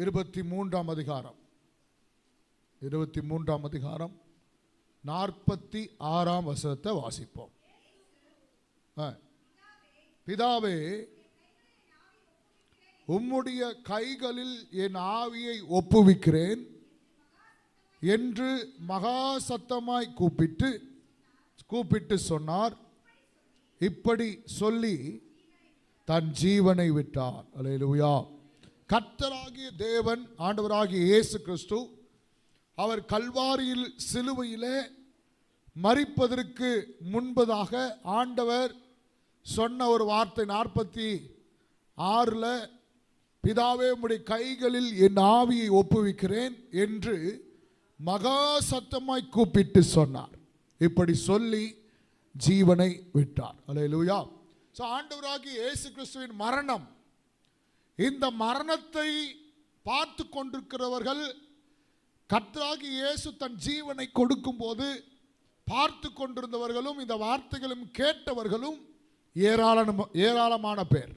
23ஆம் அதிகாரம் 46ஆம் வசனத்தை வாசிப்போம். பிதாவே, உம்முடைய கைகளில் என் ஆவியை ஒப்புவிக்கிறேன் என்று மகா சத்தமாய் கூப்பிட்டு சொன்னார். இப்படி சொல்லி தன் ஜீவனை விட்டார். அல்லேலூயா. கர்த்தராகிய தேவன், ஆண்டவராகிய இயேசு கிறிஸ்து, அவர் கல்வாரியில் சிலுவையிலே மரிப்பதற்கு முன்பதாக ஆண்டவர் சொன்ன ஒரு வார்த்தை 46 பிதாவே, உம்முடைய கைகளில் என் ஆவியை ஒப்புவிக்கிறேன் என்று மகா சத்தமாய் கூப்பிட்டு சொன்னார். இப்படி சொல்லி ஜீவனை விட்டார். அல்லேலூயா. சோ ஆண்டவராகிய இயேசு கிறிஸ்துவின் மரணம், இந்த மரணத்தை பார்த்து கொண்டிருக்கிறவர்கள், கர்த்தராகிய இயேசு தன் ஜீவனை கொடுக்கும் போது பார்த்து கொண்டிருந்தவர்களும் இந்த வார்த்தைகளும் கேட்டவர்களும் ஏராளமான பேர்.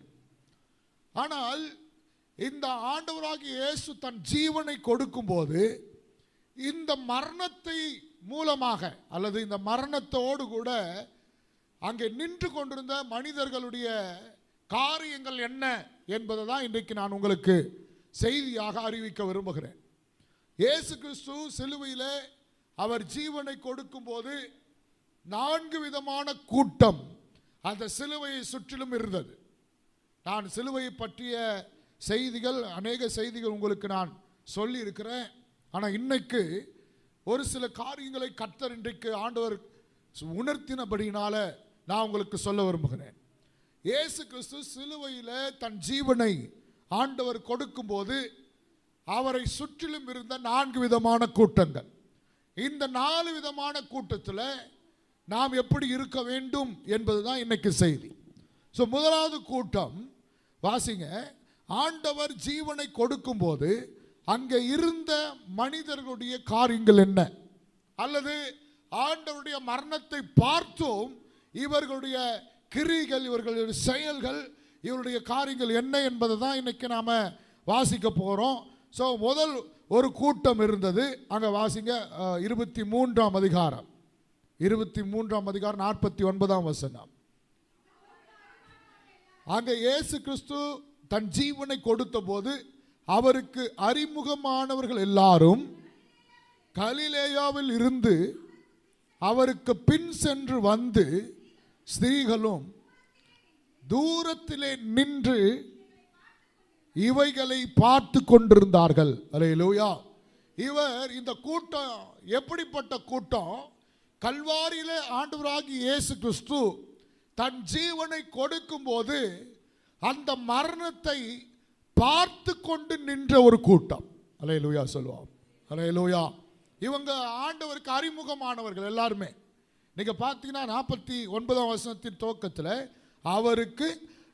ஆனால் இந்த ஆண்டவராகிய இயேசு தன் ஜீவனை கொடுக்கும் போது இந்த மரணத்தை மூலமாக அல்லது இந்த மரணத்தோடு கூட அங்கே நின்று கொண்டிருந்த மனிதர்களுடைய காரியங்கள் என்ன என்பதை தான் இன்றைக்கு நான் உங்களுக்கு செய்தியாக அறிவிக்க விரும்புகிறேன். இயேசு கிறிஸ்து சிலுவையிலே அவர் ஜீவனை கொடுக்கும் போது 4 விதமான கூட்டம் அந்த சிலுவையை சுற்றிலும் இருந்தது. நான் சிலுவையை பற்றிய செய்திகள், அநேக செய்திகள் உங்களுக்கு நான் சொல்லி இருக்கிறேன். ஆனால் இன்னைக்கு ஒரு சில காரியங்களை கர்த்தர் இன்றைக்கு ஆண்டவர் உணர்த்தினபடினால நான் உங்களுக்கு சொல்ல விரும்புகிறேன். இயேசு கிறிஸ்து சிலுவையில் தன் ஜீவனை ஆண்டவர் கொடுக்கும் போது அவரை சுற்றிலும் இருந்த 4 விதமான கூட்டங்கள். இந்த 4 விதமான கூட்டத்தில் நாம் எப்படி இருக்க வேண்டும் என்பதுதான் இன்னைக்கு செய்தி. ஸோ முதலாவது கூட்டம் வாசிங்க. ஆண்டவர் ஜீவனை கொடுக்கும் போது அங்கே இருந்த மனிதர்களுடைய காரியங்கள் என்ன, அல்லது ஆண்டவருடைய மரணத்தை பார்த்தோம் இவர்களுடைய கிரிகள், இவர்களுடைய செயல்கள், இவருடைய காரியங்கள் என்ன என்பதை தான் இன்னைக்கு நாம வாசிக்க போறோம். ஸோ முதல் ஒரு கூட்டம் இருந்தது. அங்கே வாசிங்க 23ஆம் அதிகாரம் 49ஆம் வசனம். அங்கே இயேசு கிறிஸ்து தன் ஜீவனை கொடுத்த போது அவருக்கு அறிமுகமானவர்கள் எல்லாரும் கலிலேயாவில் இருந்து அவருக்கு பின் சென்று வந்து ஸ்திரீகளும் தூரத்திலே நின்று இவைகளை பார்த்து கொண்டிருந்தார்கள். அல்லேலூயா. இந்த கூட்டம் எப்படிப்பட்ட கூட்டம்? கல்வாரியிலே ஆண்டவராகிய இயேசு கிறிஸ்து தன் ஜீவனை கொடுக்கும் போது அந்த மரணத்தை பார்த்து கொண்டு நின்ற ஒரு கூட்டம். அல்லேலூயா சொல்லுவோம். அல்லேலூயா. இவங்க ஆண்டவருக்கு அறிமுகமானவர்கள் எல்லாருமே. நீங்க பார்த்தீங்கன்னா 49ஆம் வசனத்தின் துவக்கத்தில் அவருக்கு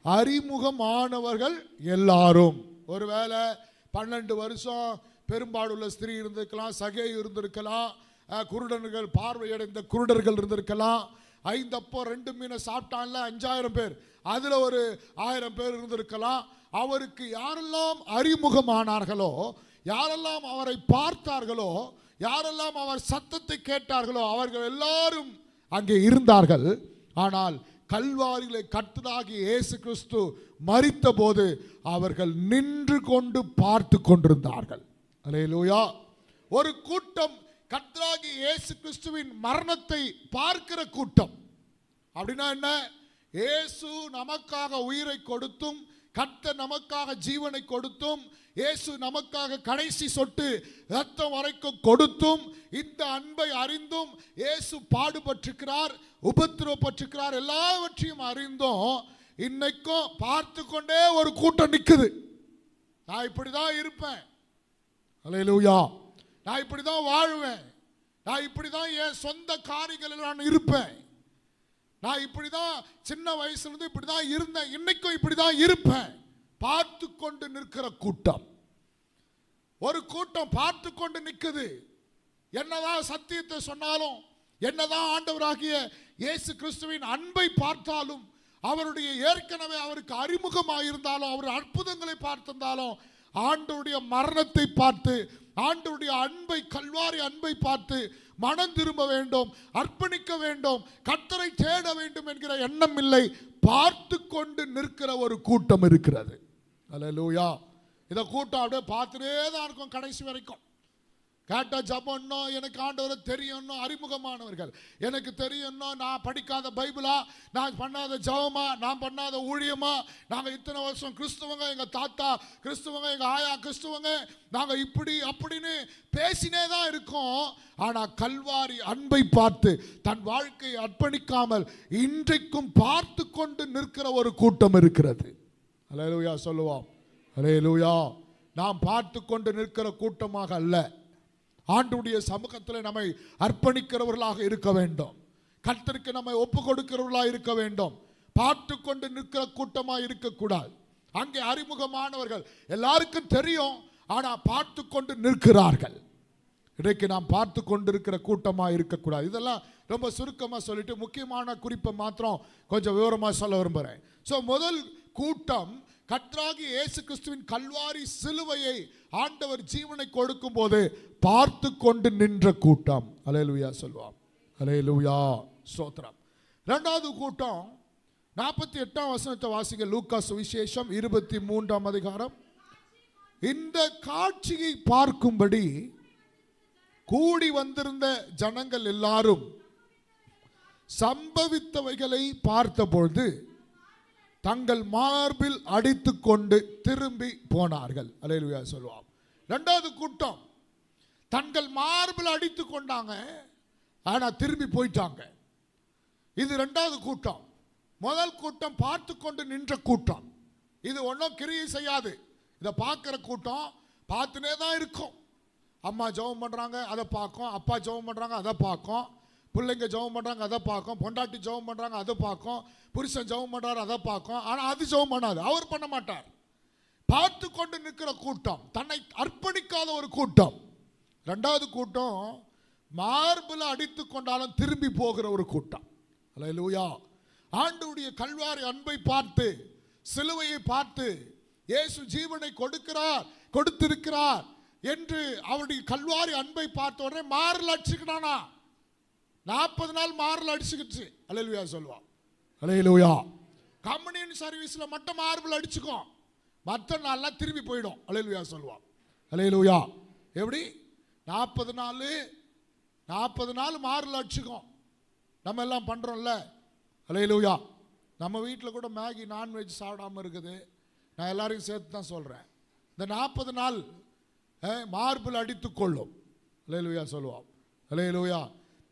அறிமுகமானவர்கள் எல்லாரும். ஒருவேளை 12 வருஷம் பெரும்பாடுள்ள ஸ்திரீ இருந்திருக்கலாம், சகை இருந்திருக்கலாம், குருடர்கள், பார்வையடைந்த குருடர்கள் இருந்திருக்கலாம், 5 அப்போ 2 மீனை சாப்பிட்டான்ல 5000 பேர், அதுல ஒரு 1000 பேர் இருந்திருக்கலாம். அவருக்கு யாரெல்லாம் அறிமுகமானார்களோ, யாரெல்லாம் அவரை பார்த்தார்களோ, யாரெல்லாம் அவர் சத்தத்தை கேட்டார்களோ அவர்கள் எல்லாரும் அங்கே இருந்தார்கள். ஆனால் கல்வாரியிலே கர்த்தராகிய இயேசு கிறிஸ்து மரித்த போது அவர்கள் நின்று கொண்டு பார்த்து கொண்டிருந்தார்கள். அல்லேலூயா. ஒரு கூட்டம் கர்த்தராகிய இயேசு கிறிஸ்துவின் மரணத்தை பார்க்கிற கூட்டம். அப்படின்னா என்ன? இயேசு நமக்காக உயிரை கொடுத்தும், கர்த்தர் நமக்காக ஜீவனை கொடுத்தும், இயேசு நமக்காக கடைசி சொட்டு ரத்தம் வரைக்கும் கொடுத்தும், இந்த அன்பை அறிந்தும், இயேசு பாடுபட்டிருக்கிறார், உபத்திரவப்பட்டிருக்கிறார், எல்லாவற்றையும் அறிந்தும் இன்னைக்கும் பார்த்து கொண்டே ஒரு கூட்டம் நிக்குது. நான் இப்படிதான் இருப்பேன், அல்லேலூயா, நான் இப்படிதான் வாழ்வேன், நான் இப்படிதான் என் சொந்த காரியங்களில் நான் இருப்பேன், நான் இப்படிதான் சின்ன வயசுல இருந்து இப்படிதான் இருந்தேன், இன்னைக்கும் இப்படிதான் இருப்பேன், பார்த்து கொண்டு நிற்கிற கூட்டம். ஒரு கூட்டம் பார்த்து கொண்டு நிற்குது. என்னதான் சத்தியத்தை சொன்னாலும், என்னதான் ஆண்டவராகிய இயேசு கிறிஸ்துவின் அன்பை பார்த்தாலும், அவருடைய ஏற்கனவே அவருக்கு அறிமுகமாக இருந்தாலும், அவர் அற்புதங்களை பார்த்திருந்தாலும், ஆண்டவருடைய மரணத்தை பார்த்து, ஆண்டவருடைய அன்பை, கல்வாரி அன்பை பார்த்து மனம் திரும்ப வேண்டும், அர்ப்பணிக்க வேண்டும், கர்த்தரை தேட வேண்டும் என்கிற எண்ணம் இல்லை. பார்த்து கொண்டு நிற்கிற ஒரு கூட்டம் இருக்கிறது. அல்லேலூயா. இந்த கூட்டம் அப்படியே பார்த்துட்டே தான் இருக்கும் கடைசி வரைக்கும். கேட்ட ஜபம்னோ, எனக்கு ஆண்டவரை தெரியும்னோ, அறிமுகமானவர்கள் எனக்கு தெரியும்னோ, நான் படிக்காத பைபிளா, நான் பண்ணாத ஜபமா, நான் பண்ணாத ஊழியமா, நாங்கள் இத்தனை வருஷம் கிறிஸ்துவங்க, எங்கள் தாத்தா கிறிஸ்துவங்க, எங்கள் ஆயா கிறிஸ்துவங்க, நாங்கள் இப்படி அப்படின்னு பேசினே தான் இருக்கோம். ஆனால் கல்வாரி அன்பை பார்த்து தன் வாழ்க்கையை அர்ப்பணிக்காமல் இன்றைக்கும் பார்த்து கொண்டு நிற்கிற ஒரு கூட்டம் இருக்கிறது. அல்லேலூயா சொல்லுவோம். அல்லேலூயா. நாம் பார்த்து கொண்டு நிற்கிற கூட்டமாக அல்ல, ஆண்டவருடைய சமூகத்தில் நம்மை அர்ப்பணிக்கிறவர்களாக இருக்க வேண்டும், கர்த்தருக்கு நம்மை ஒப்பு கொடுக்கிறவர்களாக இருக்க வேண்டும். பார்த்து கொண்டு நிற்கிற கூட்டமாக இருக்கக்கூடாது. அங்கே அறிமுகமானவர்கள் எல்லாருக்கும் தெரியும், ஆனால் பார்த்து கொண்டு நிற்கிறார்கள். இன்றைக்கு நாம் பார்த்து கொண்டு இருக்கிற கூட்டமாக இருக்கக்கூடாது. இதெல்லாம் ரொம்ப சுருக்கமாக சொல்லிட்டு முக்கியமான குறிப்பை மாத்திரம் கொஞ்சம் விவரமாக சொல்ல விரும்புகிறேன். ஸோ முதல் கூட்டம் கர்த்தராகிய இயேசு கிறிஸ்துவின் கல்வாரி சிலுவையை ஆண்டவர் ஜீவனை கொடுக்கும் போது பார்த்து கொண்டு நின்ற கூட்டம். அல்லேலூயா சொல்லுவோம். அல்லேலூயா ஸ்தோத்திரம். இரண்டாவது கூட்டம் 48ஆம் வசனத்தை வாசிங்க. லூக்கா சுவிசேஷம் 23ஆம் அதிகாரம். இந்த காட்சியை பார்க்கும்படி கூடி வந்திருந்த ஜனங்கள் எல்லாரும் சம்பவித்தவைகளை பார்த்தபொழுது தங்கள் மார்பில் அடித்து கொண்டு திரும்பி போனார்கள். அல்லேலூயா சொல்லுவோம். இரண்டாவது கூட்டம் தங்கள் மார்பில் அடித்து கொண்டாங்க, ஆனால் திரும்பி போயிட்டாங்க. இது இரண்டாவது கூட்டம். முதல் கூட்டம் பார்த்து கொண்டு நின்ற கூட்டம். இது ஒன்றும் கிரியை செய்யாது. இதை பார்க்குற கூட்டம் பார்த்துனே தான் இருக்கும். அம்மா ஜெபம் பண்ணுறாங்க, அதை பார்க்கும். அப்பா ஜெபம் பண்ணுறாங்க, அதை பார்க்கும். பிள்ளைங்க ஜெபம் பண்ணுறாங்க, அதை பார்க்கும். பொண்டாட்டி ஜெபம் பண்ணுறாங்க, அதை பார்க்கும். புருஷன் ஜெபம் பண்ணுறாரு, அதை பார்க்கும். ஆனால் அது ஜெபம் பண்ணாது, அவர் பண்ண மாட்டார். பார்த்து கொண்டு நிற்கிற கூட்டம், தன்னை அர்ப்பணிக்காத ஒரு கூட்டம். ரெண்டாவது கூட்டம் மார்பில் அடித்து கொண்டாலும் திரும்பி போகிற ஒரு கூட்டம். அல்லேலூயா. ஆண்டவருடைய கல்வாரி அன்பை பார்த்து, சிலுவையை பார்த்து, இயேசு ஜீவனை கொடுத்திருக்கிறார் என்று அவருடைய கல்வாரி அன்பை பார்த்த உடனே மார்பில் அடிச்சுக்கிட்டானா. 40 நாள் மார்பில் அடிச்சுக்கிச்சு. அல்லேலூயா சொல்லுவான். அல்லேலூயா. கம்யூனியன் சர்வீஸ்ல மட்டும் மார்பில் அடிச்சுக்கும், மற்ற நாள்லாம் திரும்பி போயிடும். அல்லேலூயா சொல்லுவான். அல்லேலூயா. எப்படி 40 நாள் மார்பில் அடிச்சுக்கும். நம்ம எல்லாம் பண்றோம்ல. அல்லேலூயா. நம்ம வீட்டில் கூட மேகி நான்வெஜ் சாப்பிடாம இருக்குது. நான் எல்லாரையும் சேர்த்து தான் சொல்றேன். இந்த 40 நாள் மார்பில் அடித்து கொள்ளும். அல்லேலூயா சொல்லுவோம். அல்லேலூயா.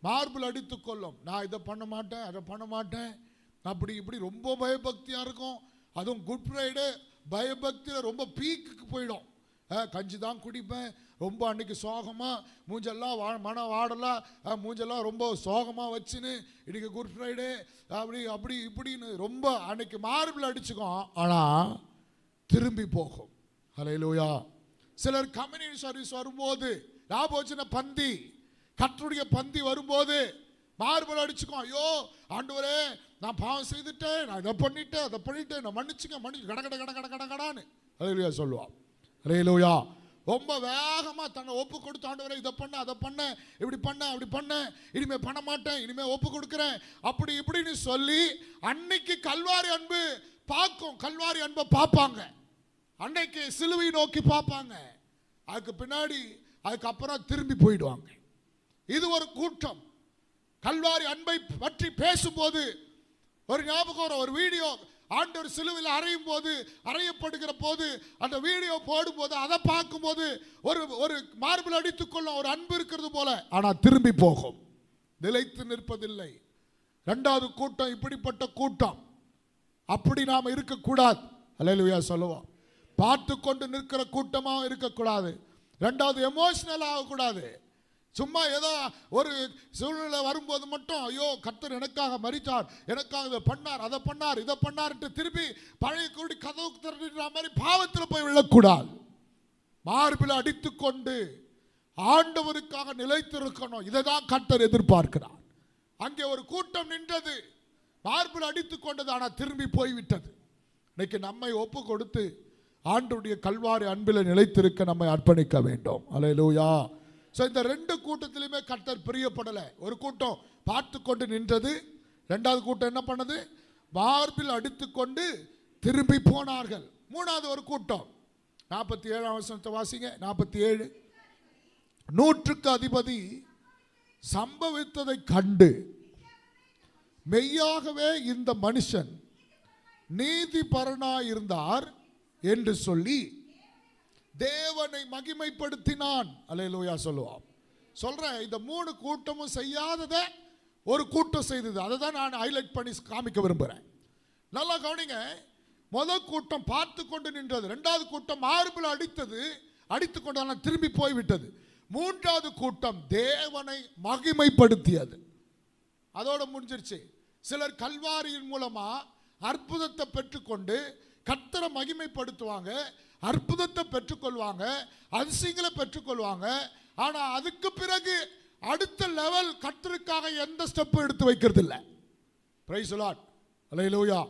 மார்பில் அடித்து கொள்ளும். நான் இதை பண்ண மாட்டேன், அதை பண்ண மாட்டேன், அப்படி இப்படி ரொம்ப பயபக்தியாக இருக்கும். அதுவும் குட் ஃப்ரைடே பயபக்தியில் ரொம்ப பீக்குக்கு போயிடும். கஞ்சி தான் குடிப்பேன், ரொம்ப அன்னைக்கு சோகமாக மூஞ்செல்லாம் மன வாடலாம், மூஞ்செல்லாம் ரொம்ப சோகமாக வச்சுன்னு இன்னைக்கு குட் ஃப்ரைடே அப்படி இப்படின்னு ரொம்ப அன்னைக்கு மார்பில் அடிச்சுக்கும். ஆனால் திரும்பி போகும். அல்லேலூயா. சிலர் கம்யூனியன் சர்வீஸ் வரும்போது, ராபோஜன பந்தி, கர்த்தருடைய பந்தி வரும்போது மார்பில் அடிச்சுக்கும். ஐயோ ஆண்டவரே, நான் பாவம் செய்துட்டேன், நான் இதை பண்ணிட்டேன், அதை பண்ணிட்டேன், நான் மன்னிச்சுங்க கடகடான்னு அல்லேலூயா சொல்லுவான். அல்லேலூயா. ரொம்ப வேகமாக தன்னை ஒப்பு கொடுத்து, ஆண்டவரே இதை பண்ண, அதை பண்ண, இப்படி பண்ண, அப்படி பண்ண, இனிமே பண்ண மாட்டேன், இனிமே ஒப்பு கொடுக்குறேன், அப்படி இப்படின்னு சொல்லி அன்னைக்கு கல்வாரி அன்பு பார்க்கும். கல்வாரி அன்பை பார்ப்பாங்க, அன்னைக்கு சிலுவை நோக்கி பார்ப்பாங்க. அதுக்கு பின்னாடி அதுக்கப்புறம் திரும்பி போயிடுவாங்க. இது ஒரு கூட்டம். கல்வாரி அன்பை பற்றி பேசும்போது ஒரு ஞாபகம், ஒரு வீடியோ ஆண்டவர் சிலுவையில் அறையும் போது, அறையப்படுகிற போது அந்த வீடியோ போடும்போது அதை பார்க்கும்போது ஒரு மார்பில் அடித்துக்கொள்ளும் ஒரு அன்பு இருக்கிறது போல, ஆனால் திரும்பி போகும், நிலைத்து நிற்பதில்லை. இரண்டாவது கூட்டம் இப்படிப்பட்ட கூட்டம். அப்படி நாம் இருக்கக்கூடாது. அல்லேலூயா சொல்லுவோம். பார்த்து கொண்டு நிற்கிற கூட்டமாக இருக்கக்கூடாது. ரெண்டாவது எமோஷனல் ஆகக்கூடாது. சும்மா ஏதோ ஒரு சூழ்நிலை வரும்போது மட்டும் ஐயோ கர்த்தர் எனக்காக மரித்தார், எனக்காக இதை பண்ணார், அதை பண்ணார், இதை பண்ணார்ட்டு திருப்பி பழைய கூடி கதவு திறந்துற மாதிரி பாவத்தில் போய் விழக்கூடாது. மார்பில் அடித்து கொண்டு ஆண்டவருக்காக நிலைத்திருக்கணும். இதை தான் கர்த்தர் எதிர்பார்க்கிறார். அங்கே ஒரு கூட்டம் நின்றது, மார்பில் அடித்து கொண்டது, ஆனால் திரும்பி போய்விட்டது. இன்னைக்கு நம்மை ஒப்பு கொடுத்து ஆண்டவருடைய கல்வாரி அன்பில் நிலைத்திருக்க நம்மை அர்ப்பணிக்க வேண்டும். அல்லேலூயா. ஸோ இந்த ரெண்டு கூட்டத்திலுமே கர்த்தர் பிரியப்படலை. ஒரு கூட்டம் பார்த்து கொண்டு நின்றது, ரெண்டாவது கூட்டம் என்ன பண்ணது? மார்பில் அடித்து கொண்டு திரும்பி போனார்கள். மூணாவது ஒரு கூட்டம் 47 வசனத்தை வாசிங்க. 47 நூற்றுக்கு அதிபதி சம்பவித்ததை கண்டு மெய்யாகவே இந்த மனுஷன் நீதிபரனாய் இருந்தார் என்று சொல்லி தேவனை மகிமைப்படுத்தினான். அல்லேலூயா சொல்லுவான். சொல்றேன், இந்த மூணு கூட்டமும் செய்யாததை ஒரு கூட்டம் செய்தது. அதை தான் நான் ஹைலைட் பண்ணி காமிக்க விரும்புகிறேன். நல்லா கவனிங்க. முதல் கூட்டம் பார்த்து கொண்டு நின்றது, ரெண்டாவது கூட்டம் மார்பில் அடித்து கொண்டு திரும்பி போய்விட்டது, மூன்றாவது கூட்டம் தேவனை மகிமைப்படுத்தியது. அதோட முடிஞ்சிருச்சு. சிலர் கல்வாரியின் மூலமா அற்புதத்தை பெற்றுக்கொண்டு கர்த்தரை மகிமைப்படுத்துவாங்க, அற்புதத்தை பெற்றுக்கொள்வாங்க, அதிசயங்களை பெற்றுக்கொள்வாங்க. ஆனா அதுக்கு பிறகு அடுத்த லெவல் கர்த்தருக்காக எந்த ஸ்டெப் எடுத்து வைக்கிறது இல்லை. Praise the Lord. அல்லேலூயா.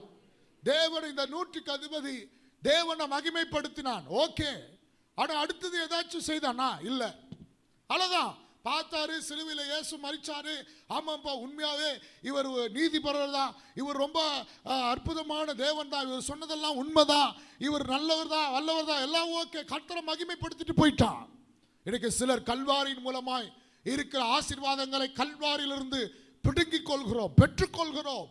தேவன் இந்த நூற்றுக்கு அதிபதி தேவனை மகிமைப்படுத்தினான். ஓகே. ஆனா அடுத்தது ஏதாச்சும் செய்தானா? இல்ல. அவ்வளவுதான். பார்த்தாரு, சிலுவையில் இயேசு மரிச்சாரு. ஆமாப்பா, உண்மையாவே இவர் நீதிபரர் தான், இவர் ரொம்ப அற்புதமான தேவன் தான், இவர் சொன்னதெல்லாம் உண்மைதான், இவர் நல்லவர் தான், வல்லவர் தான், எல்லாம் ஓகே. கர்த்தரை மகிமைப்படுத்திட்டு போயிட்டான். இன்னைக்கு சிலர் கல்வாரியின் மூலமாய் இருக்கிற ஆசீர்வாதங்களை கல்வாரியிலிருந்து பிடுங்கிக் கொள்கிறோம், பெற்றுக்கொள்கிறோம்.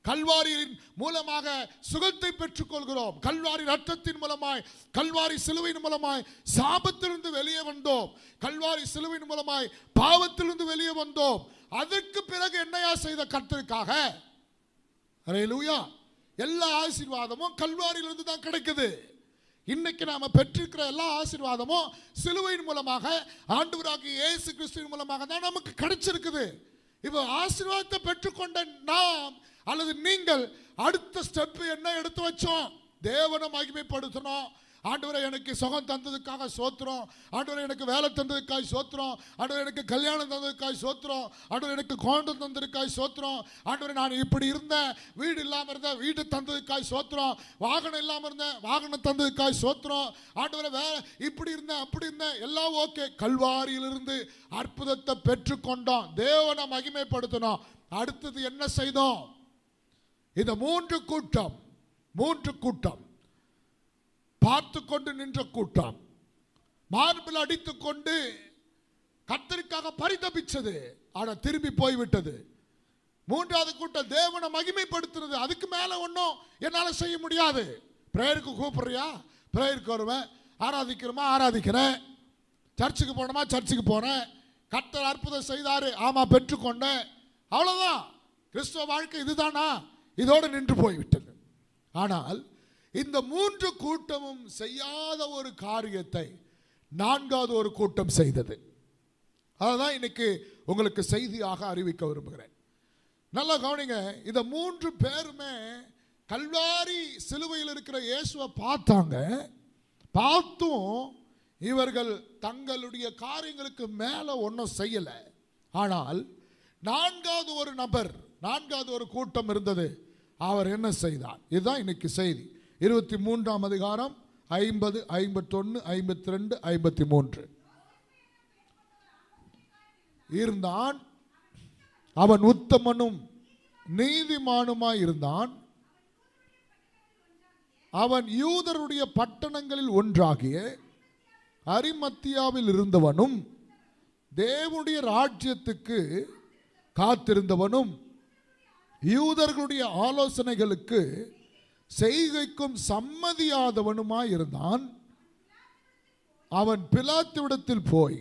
கல்வாரியின் மூலமாக சுகத்தை பெற்றுக்கொள்கிறோம். கல்வாரி ரத்தத்தின் மூலமாய், கல்வாரி சிலுவையின் மூலமாய் சாபத்திலிருந்து வெளியே வந்தோம். கல்வாரி சிலுவையின் மூலமாய் பாவத்திலிருந்து வெளியே வந்தோம். அதற்கு பிறகு என்னையா செய்த கர்த்தருக்காக? அல்லேலூயா. எல்லா ஆசீர்வாதமும் கல்வாரியிலிருந்து தான் கிடைக்குது. இன்னைக்கு நாம பெற்றிருக்கிற எல்லா ஆசீர்வாதமும் சிலுவையின் மூலமாக, ஆண்டவராகிய இயேசு கிறிஸ்துவின் மூலமாக தான் நமக்கு கிடைச்சிருக்குது. இப்போ ஆசீர்வாதத்தை பெற்றுக்கொண்ட நாம் அல்லது நீங்கள் அடுத்த ஸ்டெப் என்ன எடுத்து வச்சோம்? தேவனை மகிமைப்படுத்தணும். ஆண்டவரே, எனக்கு சுகம் தந்ததுக்காக சோத்திரம். ஆண்டவரே, எனக்கு வேலை தந்ததுக்காக சோத்திரம். ஆண்டவரே, எனக்கு கல்யாணம் தந்ததுக்காக சோத்திரம். ஆண்டவரே, எனக்கு குழந்தை தந்ததுக்காக சோத்திரம். ஆண்டவரே, நான் இப்படி இருந்தேன், வீடு இல்லாமல் இருந்தேன், வீடு தந்ததுக்காக சோத்திரம். வாகனம் இல்லாமல் இருந்தேன், வாகனம் தந்ததுக்காக சோத்திரம். ஆண்டவரே, வேற இப்படி இருந்தேன், அப்படி இருந்தேன், எல்லாம் ஓகே. கல்வாரியிலிருந்து அற்புதத்தை பெற்றுக்கொண்டோம், தேவனை மகிமைப்படுத்தணும். அடுத்தது என்ன செய்தோம்? இந்த மூன்று கூட்டம் பார்த்து கொண்டு நின்ற கூட்டம், மார்பில் அடித்துக் கொண்டு கர்த்தருக்காக பரிதபிச்சது, ஆனா திரும்பி போய்விட்டது. மூன்றாவது கூட்டம் தேவனை மகிமைப்படுத்துறது. அதுக்கு மேல ஒன்றும் என்னால செய்ய முடியாது. பிரேயருக்கு கூப்பிடுறியா? பிரேயருக்கு வருவேன். ஆராதிக்கிறோமா? ஆராதிக்கிறேன். சர்ச்சுக்கு போனோமா? சர்ச்சுக்கு போனேன். கர்த்தர் அற்புதம் செய்தாரு, ஆமா, பெற்றுக்கொண்டேன். அவ்வளவுதான். கிறிஸ்துவ வாழ்க்கை இதுதானா? இதோடு நின்று போய்விட்டது. ஆனால் இந்த மூன்று கூட்டமும் செய்யாத ஒரு காரியத்தை நான்காவது ஒரு கூட்டம் செய்தது. அதுதான் இன்னைக்கு உங்களுக்கு செய்தியாக அறிவிக்க விரும்புகிறேன். நல்லா கவனிங்க. இந்த மூன்று பேருமே கல்வாரி சிலுவையில் இருக்கிற இயேசுவை பார்த்தாங்க. பார்த்தும் இவர்கள் தங்களுடைய காரியங்களுக்கு மேல ஒன்றும் செய்யலை. ஆனால் நான்காவது ஒரு நபர், நான்காவது ஒரு கூட்டம் இருந்தது. அவர் என்ன செய்தார்? இதுதான் இன்னைக்கு செய்தி. 23ஆம் அதிகாரம் 50, 51, 52, 53 இருந்தான். அவன் உத்தமனும் நீதிமானுமாய் இருந்தான். அவன் யூதருடைய பட்டணங்களில் ஒன்றாகிய அரிமத்தியாவில் இருந்தவனும் தேவனுடைய ராஜ்யத்துக்கு காத்திருந்தவனும் யூதர்களுடைய ஆலோசனைகளுக்கு செய்கைக்கும் சம்மதியாதவனுமாய் இருந்தான். அவன் பிலாத்துவிடத்தில் போய்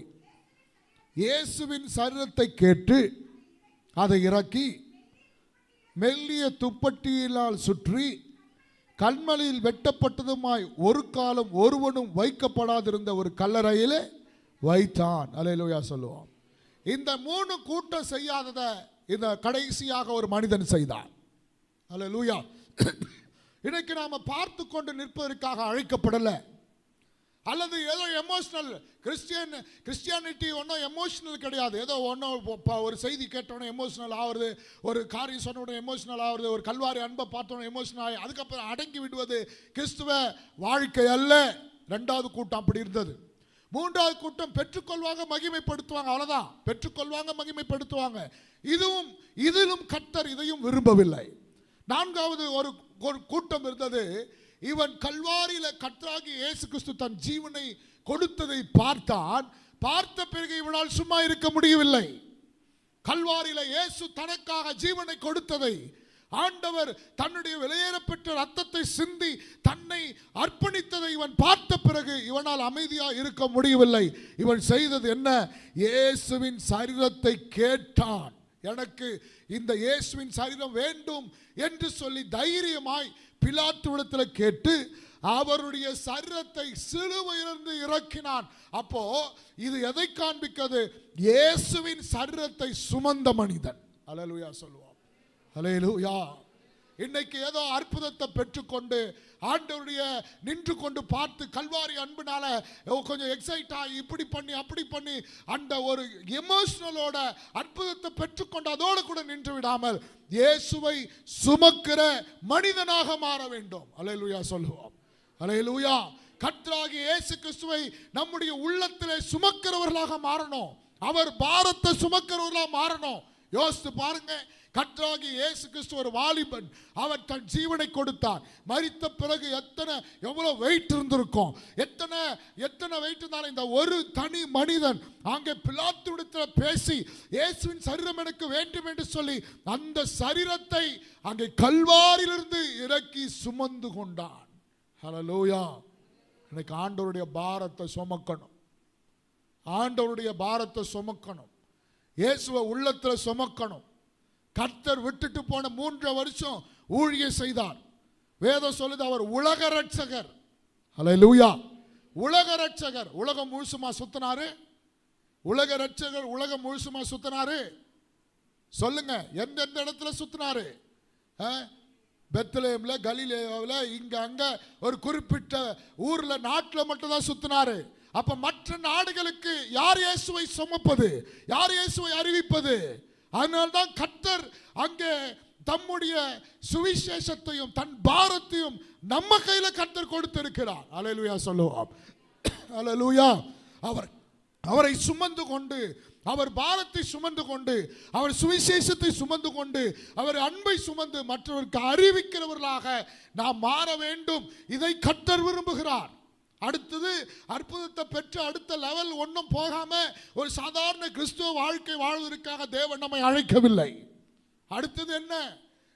இயேசுவின் சரீரத்தை கேட்டு அதை இறக்கி மெல்லிய துப்பட்டியினால் சுற்றி கண்மலையில் வெட்டப்பட்டதுமாய் ஒரு காலம் ஒருவனும் வைக்கப்படாதிருந்த ஒரு கல்லறையிலே வைத்தான். அல்லேலூயா சொல்லுவான். இந்த மூணு கூட்டம் செய்யாததை இந்த கடைசியாக ஒரு மனிதன் செய்தான். அல்லேலூயா. இன்னைக்கு நாம பார்த்து கொண்டு நிற்பதற்காக அழைக்கப்படலை. அல்லது ஏதோ எமோஷனல் கிறிஸ்டியானிட்டி ஒன்றும் எமோஷனல் கிடையாது. ஏதோ ஒன்றும் ஒரு செய்தி கேட்டோன்னே எமோஷனல் ஆகுறது, ஒரு காரியம் சொன்ன உடனே எமோஷனல் ஆகுறது, ஒரு கல்வாரி அன்பை பார்த்தோன்னே எமோஷனல் ஆகி அதுக்கப்புறம் அடங்கி விடுவது கிறிஸ்துவ வாழ்க்கை அல்ல. ரெண்டாவது கூட்டம் அப்படி இருந்தது. மூன்றாவது கூட்டம் பெற்றுக்கொள்வாங்க, மகிமைப்படுத்துவாங்க, அவ்வளவுதான். பெற்றுக்கொள்வாங்க, மகிமைப்படுத்துவாங்க. இதிலும் கர்த்தர் இதையும் விரும்பவில்லை. நான்காவது ஒரு கூட்டம் இருந்தது. இவன் கல்வாரியில கர்த்தராகிய இயேசு கிறிஸ்து தன் ஜீவனை கொடுத்ததை பார்த்தான். பார்த்த பிறகு இவனால் சும்மா இருக்க முடியவில்லை. கல்வாரியில இயேசு தனக்காக ஜீவனை கொடுத்ததை, ஆண்டவர் தன்னுடைய விலையேறப்பெற்ற ரத்தத்தை சிந்தி தன்னை அர்ப்பணித்ததை இவன் பார்த்த பிறகு இவனால் அமைதியாக இருக்க முடியவில்லை. இவன் செய்தது என்ன? இயேசுவின் சரீரத்தை கேட்டான். எனக்கு இந்த இயேசுவின் சரீரம் வேண்டும் என்று சொல்லி தைரியமாய் பிலாத்துவிடத்தில் கேட்டு அவருடைய சரீரத்தை சிலுவையிலிருந்து இறக்கினான். அப்போ இது எதை காண்பிக்கிறது? இயேசுவின் சரீரத்தை சுமந்த மனிதன். அல்லேலூயா சொல்லுவோம். அல்லேலூயா. இன்னைக்கு ஏதோ அற்புதத்தை பெற்றுக்கொண்டு ஆண்டவருடைய நின்று கொண்டு பார்த்து கல்வாரி அன்பினால கொஞ்சம் எக்ஸைட் ஆகி இப்படி பண்ணி அப்படி பண்ணி அந்த ஒரு எமோஷனலோட அற்புதத்தை பெற்றுக்கொண்டு அதோடு கூட நின்று விடாமல் இயேசுவை சுமக்கிற மனிதனாக மாற வேண்டும். அல்லேலூயா சொல்லுவோம். அல்லேலூயா. கர்த்தராகிய இயேசு கிறிஸ்துவை நம்முடைய உள்ளத்திலே சுமக்கிறவர்களாக மாறணும். அவர் பாரத்தை சுமக்கிறவர்களாக மாறணும். யோசித்து பாருங்க. கர்த்தராகிய இயேசு கிறிஸ்து ஒரு வாலிபன். அவர் தன் ஜீவனை கொடுத்தார். மரித்த பிறகு எவ்வளவு வெயிட் இருந்திருக்கும், எத்தனை வெயிட் இருந்தாலும் இந்த ஒரு தனி மனிதன் அங்கே பிலாத்துவிடத்தில் பேசி இயேசுவின் சரீரம் எனக்கு வேண்டும் என்று சொல்லி அந்த சரீரத்தை அங்கே கல்வாரியிலிருந்து இறக்கி சுமந்து கொண்டான். ஹல்லேலூயா. எனக்கு ஆண்டவருடைய பாரத்தை சுமக்கணும். ஆண்டவருடைய பாரத்தை சுமக்கணும். இயேசுவை உள்ளத்தில் சுமக்கணும். கர்த்தர் விட்டுட்டு போன 3 வருஷம் ஊழியம் செய்தார். வேதம் சொல்லுது அவர் உலக ரட்சகர். ஹல்லேலூயா. உலக ரட்சகர். உலகம் முழுசுமா சுத்தினாரு. உலக ரட்சகர் உலகம் முழுசுமா சுத்தினாரு. சொல்லுங்க, எந்தெந்த இடத்துல சுத்தினாரு? பெத்லஹேம்ல, கலிலேயாவில், இங்க அங்க ஒரு குறிப்பிட்ட ஊர்ல நாட்டில் மட்டும் தான் சுத்தினாரு. அப்ப மற்ற நாடுகளுக்கு யார் இயேசுவை சுமப்பது? யார் இயேசுவை அறிவிப்பது? அதனால்தான் கர்த்தர் அங்கே தம்முடைய சுவிசேஷத்தையும் தன் பாரத்தையும் நம்ம கையில கர்த்தர் கொடுத்திருக்கிறார். அல்லேலூயா சொல்லுவோம். அல்லேலூயா. அவரை சுமந்து கொண்டு, அவர் பாரத்தை சுமந்து கொண்டு, அவர் சுவிசேஷத்தை சுமந்து கொண்டு, அவர் அன்பை சுமந்து மற்றவருக்கு அறிவிக்கிறவர்களாக நாம் மாற வேண்டும். இதை கர்த்தர் விரும்புகிறார். அடுத்தது அற்புதத்தை பெற்று அடுத்த லெவல் ஒன்றும் போகாம ஒரு சாதாரண கிறிஸ்துவ வாழ்க்கை வாழ்வதற்காக தேவன் நம்மை அழைக்கவில்லை. அடுத்தது என்ன?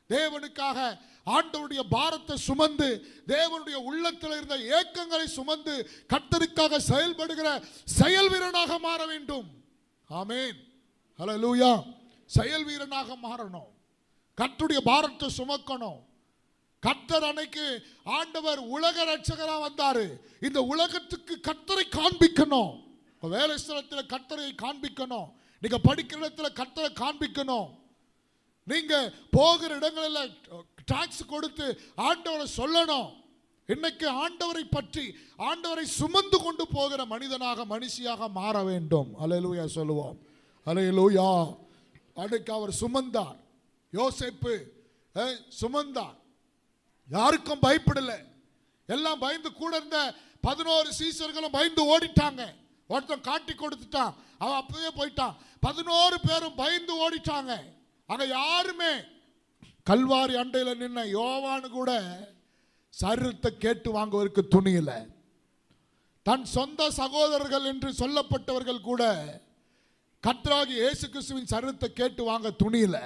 தேவனுக்காக ஆண்டவருடைய பாரத்தை சுமந்து, தேவனுடைய உள்ளத்தில் இருந்த ஏக்கங்களை சுமந்து கர்த்தருக்காக செயல்படுகிற செயல் வீரனாக மாற வேண்டும். ஆமென். ஹல்லேலூயா. செயல் வீரனாக மாறணும். கர்த்தருடைய பாரத்தை சுமக்கணும். கர்த்தர் அன்னைக்கு ஆண்டவர் உலக ரட்சகராக வந்தாரு. இந்த உலகத்துக்கு கர்த்தரை காண்பிக்கணும். வேலை ஸ்தலத்தில் கர்த்தரை காண்பிக்கணும். நீங்க படிக்கிற இடத்துல கர்த்தரை காண்பிக்கணும். நீங்க போகிற இடங்களில் டாக்ஸ் கொடுத்து ஆண்டவரை சொல்லணும். இன்னைக்கு ஆண்டவரை பற்றி, ஆண்டவரை சுமந்து கொண்டு போகிற மனிதனாக, மனுஷியாக மாற வேண்டும். அல்லேலூயா சொல்லுவோம். அல்லேலூயா. அன்னைக்கு அவர் சுமந்தார். யோசேப்பு சுமந்தார். யாருக்கும் பயப்படல. எல்லாம் பயந்து கூட இருந்த 11 சீசர்களும் பயந்து ஓடிட்டாங்க. ஒருத்தன் காட்டி கொடுத்துட்டான், அவன் அப்பவே போயிட்டான். 11 பேரும் பயந்து ஓடிட்டாங்க. அங்க யாருமே, கல்வாரி அண்டையில் நின்ன யோவானு கூட சரீரத்தை கேட்டு வாங்குவதற்கு துணியில. தன் சொந்த சகோதரர்கள் என்று சொல்லப்பட்டவர்கள் கூட கர்த்தராகிய இயேசு கிறிஸ்துவின் சரீரத்தை கேட்டு வாங்க துணியில.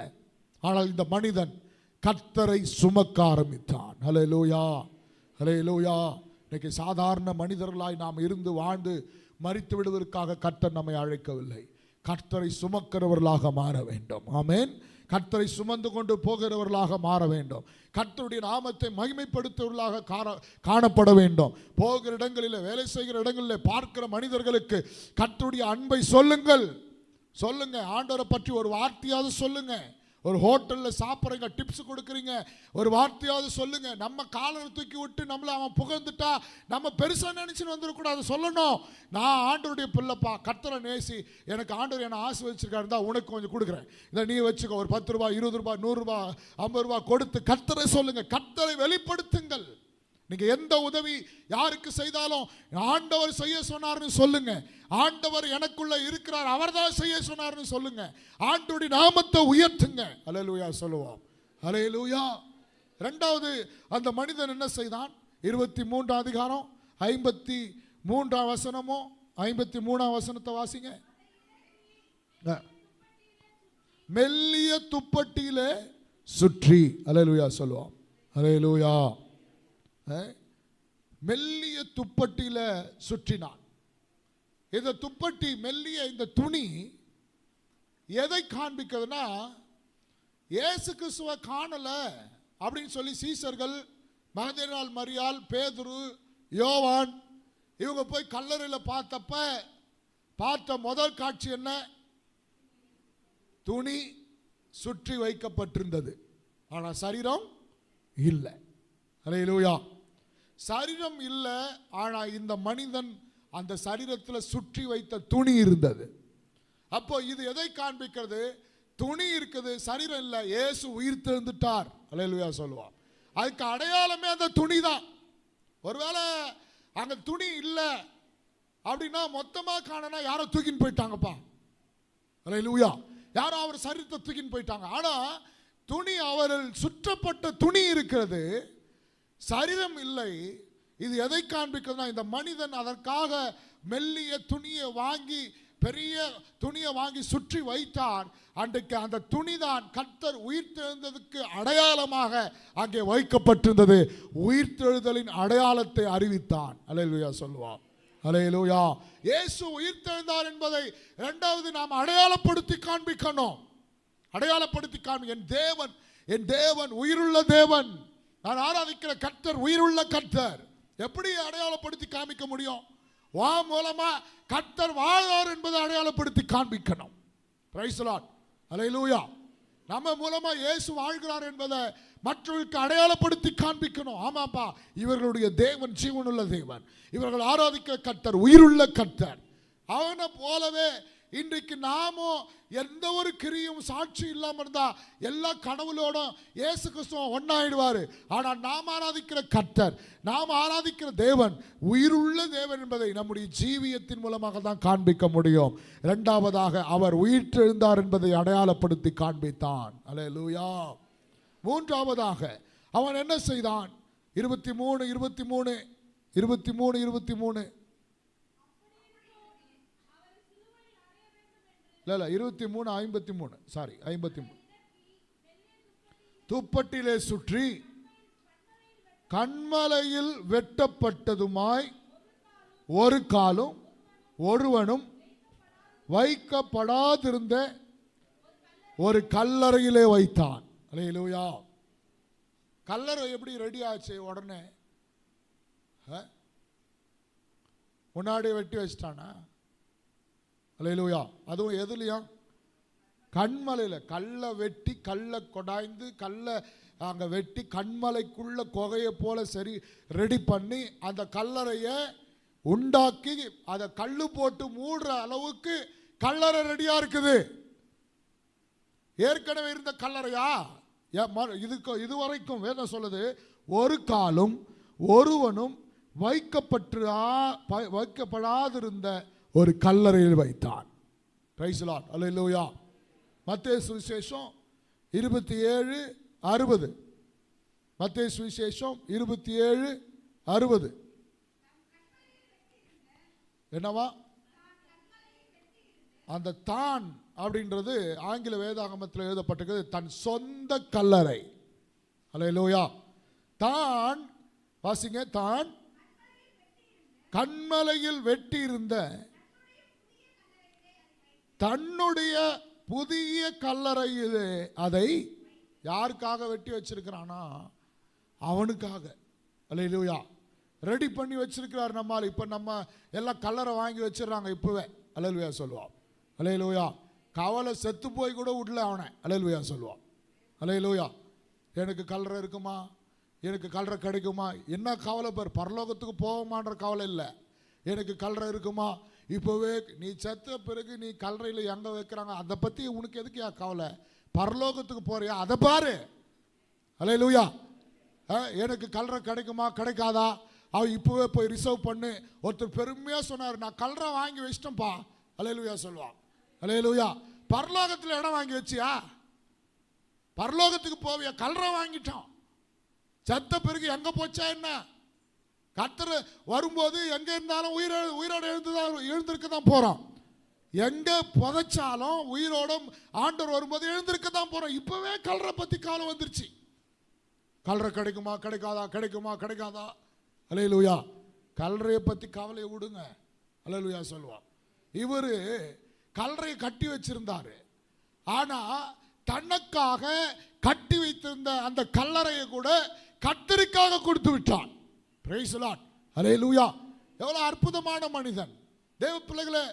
ஆனால் இந்த மனிதன் கர்த்தரை சுமக்க ஆரம்பித்தான். ஹல்லேலூயா. ஹல்லேலூயா. இன்னைக்கு சாதாரண மனிதர்களாய் நாம் இருந்து வாழ்ந்து மரித்து விடுவதற்காக கர்த்தர் நம்மை அழைக்கவில்லை. கர்த்தரை சுமக்கிறவர்களாக மாற வேண்டும். ஆமென். கர்த்தரை சுமந்து கொண்டு போகிறவர்களாக மாற வேண்டும். கர்த்தருடைய நாமத்தை மகிமைப்படுத்துவர்களாக காணப்பட வேண்டும். போகிற இடங்களில், வேலை செய்கிற இடங்களில் பார்க்கிற மனிதர்களுக்கு கர்த்தருடைய அன்பை சொல்லுங்கள். சொல்லுங்க. ஆண்டவரை பற்றி ஒரு வார்த்தையாவது சொல்லுங்க. ஒரு ஹோட்டலில் சாப்பிட்றீங்க, டிப்ஸ் கொடுக்குறீங்க, ஒரு வார்த்தையாவது சொல்லுங்க. நம்ம காலரை தூக்கி விட்டு நம்மளை அவன் புகழ்ந்துட்டா நம்ம பெருசாக நினச்சின்னு வந்துடக்கூடாது. சொல்லணும், நான் ஆண்டவருடைய பிள்ளைப்பா, கர்த்தரை நேசி, எனக்கு ஆண்டவர் என்னை ஆசீர்வதிச்சிருக்காரு தான் உனக்கு கொஞ்சம் கொடுக்குறேன், இதை நீ வச்சுக்கோ. ஒரு 10 ரூபாய், 20 ரூபாய், 100 ரூபாய், 50 ரூபாய் கொடுத்து கர்த்தரை சொல்லுங்க, கர்த்தரை வெளிப்படுத்துங்கள். நீங்க எந்த உதவி யாருக்கு செய்தாலும் ஆண்டவர் செய்ய சொன்னார்னு சொல்லுங்க. ஆண்டவர் எனக்குள்ள இருக்கிறார், அவர்தான் செய்ய சொன்னார்னு சொல்லுங்க. ஆண்டவருடைய நாமத்தை உயர்த்துங்க. அல்லேலூயா சொல்லுவோம். அல்லேலூயா. இரண்டாவது, அந்த மனிதன் என்ன செய்தான்? 23 அதிகாரம் 53 வசனமோ 53 வசனத்தை வாசிங்க. மெல்லிய துப்பட்டியிலே சுற்றி, அல்லேலூயா சொல்லுவோம். அல்லேலூயா. மெல்லிய துப்பட்டியில சுற்றினான். இந்த துப்பட்டி, மெல்லிய இந்த துணி எதை காண்பிக்கிறதுனா, இயேசு கிறிஸ்துவை காணல அப்படின்னு சொல்லி சீசர்கள், மகதலேனாள் மரியாள், பேதுரு, யோவான் இவங்க போய் கல்லறையில் பார்த்த முதல் காட்சி என்ன? துணி சுற்றி வைக்கப்பட்டிருந்தது, ஆனால் சரீரம் இல்லை. அல்லேலூயா. சரீரம் இல்லை, ஆனால் இந்த மனிதன் அந்த சரீரத்தில் சுற்றி வைத்த துணி இருந்தது. அப்போ இது எதை காண்பிக்கிறது? துணி இருக்குது, சரீரம் இல்லை. இயேசு உயிர் தெழுந்துட்டார். அல்லேலூயா சொல்லுவார். அதுக்கு அடையாளமே அந்த துணி தான். ஒருவேளை அங்கே துணி இல்லை அப்படின்னா மொத்தமாக காணனா யாரோ தூக்கின்னு போயிட்டாங்கப்பா. அல்லேலூயா. யாரோ அவர் சரீரத்தை தூக்கின்னு போயிட்டாங்க. ஆனால் துணி, அவர்கள் சுற்றப்பட்ட துணி இருக்கிறது, சரீரம் இல்லை. இது எதை காண்பிக்கிறதுனா, இந்த மனிதன் அதற்காக மெல்லிய துணியை வாங்கி, பெரிய துணியை வாங்கி சுற்றி வைத்தார். அன்றைக்கு அந்த துணிதான் கர்த்தர் உயிர்த்தெழுந்ததுக்கு அடையாளமாக அங்கே வைக்கப்பட்டிருந்தது. உயிர்த்தெழுதலின் அடையாளத்தை அறிவித்தான். அல்லேலூயா சொல்லுவார். அல்லேலூயா. இயேசு உயிர்த்தெழுந்தார் என்பதை இரண்டாவது நாம் அடையாளப்படுத்தி காண்பிக்கணும். அடையாளப்படுத்தி காண்பி, என் தேவன் உயிருள்ள தேவன், நான் ஆராதிக்கிற கர்த்தர் உயிருள்ள கர்த்தர். எப்படி அடையாளப்படுத்தி காண்பிக்க முடியும்? வா மூலமா கர்த்தர் வாழ்வார் என்பதை அடையாளப்படுத்தி காண்பிக்கணும். Price the Lord. அல்லேலூயா. நம்ம மூலமா இயேசு வாழ்கிறார் என்பதை மற்றவர்களுக்கு அடையாளப்படுத்தி காண்பிக்கணும். ஆமாப்பா, இவர்களுடைய தேவன் ஜீவனுள்ள தேவன், இவர்கள் ஆராதிக்கிற கர்த்தர் உயிருள்ள கர்த்தர். அவனை போலவே இன்றைக்கு நாமும் எந்த ஒரு கிரியும் சாட்சி இல்லாமல் இருந்தா எல்லா கடவுளோட இயேசு கிறிஸ்துவ ஒன்னாயிடுவாரு. ஆனால் நாம் ஆராதிக்கிற கர்த்தர், நாம் ஆராதிக்கிற தேவன் உயிருள்ள தேவன் என்பதை நம்முடைய ஜீவியத்தின் மூலமாக தான் காண்பிக்க முடியும். இரண்டாவதாக, அவர் உயிர்த்தெழுந்தார் என்பதை அடையாளப்படுத்தி காண்பித்தான். அல்லேலூயா. மூன்றாவதாக அவன் என்ன செய்தான்? 23 53 துப்பட்டிலே சுற்றி கண்மலையில் வெட்டப்பட்டதுமாய் ஒரு காலும் ஒருவனும் வைக்கப்படாதிருந்த ஒரு கல்லறையிலே வைத்தான். அல்லேலூயா. கல்லறை எப்படி ரெடி ஆச்சு? உடனே முன்னாடி வெட்டி வச்சிட்டானா? அல்லேலூயா. அதுவும் எதுலையா? கண்மலையில். கல்லை வெட்டி, கல்லை கொடாய்ந்து, கல்லை அங்கே வெட்டி கண்மலைக்குள்ள குகையை போல சரி ரெடி பண்ணி அந்த கல்லறையை உண்டாக்கி அதை கல்லு போட்டு மூடுற அளவுக்கு கல்லறை ரெடியா இருக்குது. ஏற்கனவே இருந்த கல்லறையா? இதுவரைக்கும் வேதம் சொல்லுது, ஒரு காலும் ஒருவனும் வைக்கப்படாதிருந்த ஒரு கல்லறையில் வைத்தான். Praise the Lord. அல்லேலூயா. மத்தேயு சுவிசேஷம் 27:60. மத்தேயு சுவிசேஷம் 27:60. என்னவா? அந்த தான் அப்படின்றது ஆங்கில வேதாகமத்தில் எழுதப்பட்டிருக்கிறது, தன் சொந்த கல்லறை. அல்லேலூயா. தான் வாசிங்க. தான் கண்மலையில் வெட்டி இருந்த தன்னுடைய புதிய கல்லறையிலே அதை யாருக்காக வெட்டி வச்சிருக்கிறானா? அவனுக்காக. அல்லேலூயா. ரெடி பண்ணி வச்சிருக்கிறார் நம்மால். இப்போ நம்ம எல்லாம் கல்லறை வாங்கி வச்சிடறாங்க இப்போவே. அல்லேலூயா சொல்லுவான். அல்லேலூயா. கவலை செத்து போய் கூட விடல அவனை. அல்லேலூயா சொல்லுவான். அல்லேலூயா. எனக்கு கல்லறை இருக்குமா, எனக்கு கல்லறை கிடைக்குமா, என்ன கவலை பேர், பரலோகத்துக்கு போவோமான்ற கவலை இல்லை. எனக்கு கல்லறை இருக்குமா, இப்போவே நீ செத்த பிறகு நீ கல்லறையில் எங்கே வைக்கிறாங்க அதை பற்றி உனக்கு எதுக்கு கவலை, பரலோகத்துக்கு போறியா அதை பாரு. அல்லேலூயா. எனக்கு கல்லறை கிடைக்குமா கிடைக்காதா, அவன் இப்போவே போய் ரிசர்வ் பண்ணு. ஒருத்தர் பெருமையாக சொன்னார், நான் கல்லறை வாங்கி வச்சிட்டேன்ப்பா. அல்லேலூயா சொல்லுவான். அல்லேலூயா. பரலோகத்தில் இடம் வாங்கி வச்சியா, பரலோகத்துக்கு போவியா, கல்லறை வாங்கிட்டான். செத்த பிறகு எங்கே போச்சா என்ன, கர்த்தர் வரும்போது எங்கே இருந்தாலும் உயிரோடு எழுந்திருக்க தான் போகிறோம். எங்கே புதைச்சாலும் உயிரோட ஆண்டவர் வரும்போது எழுந்திருக்க தான் போகிறோம். இப்போவே கல்லறை பற்றி காலம் வந்துருச்சு. கல்லறை கிடைக்குமா கிடைக்காதா, கிடைக்குமா கிடைக்காதா. அல்லேலூயா. கல்லறையை பற்றி கவலையை விடுங்க. அல்லேலூயா சொல்லுவான். இவர் கல்லறையை கட்டி வச்சிருந்தாரு, ஆனால் தனக்காக கட்டி வைத்திருந்த அந்த கல்லறையை கூட கர்த்தருக்காக கொடுத்து விட்டான். Praise the Lord. அல்லேலூயா. எவ்வளவு அற்புதமான மனிதன். தேவ பிள்ளைகளே,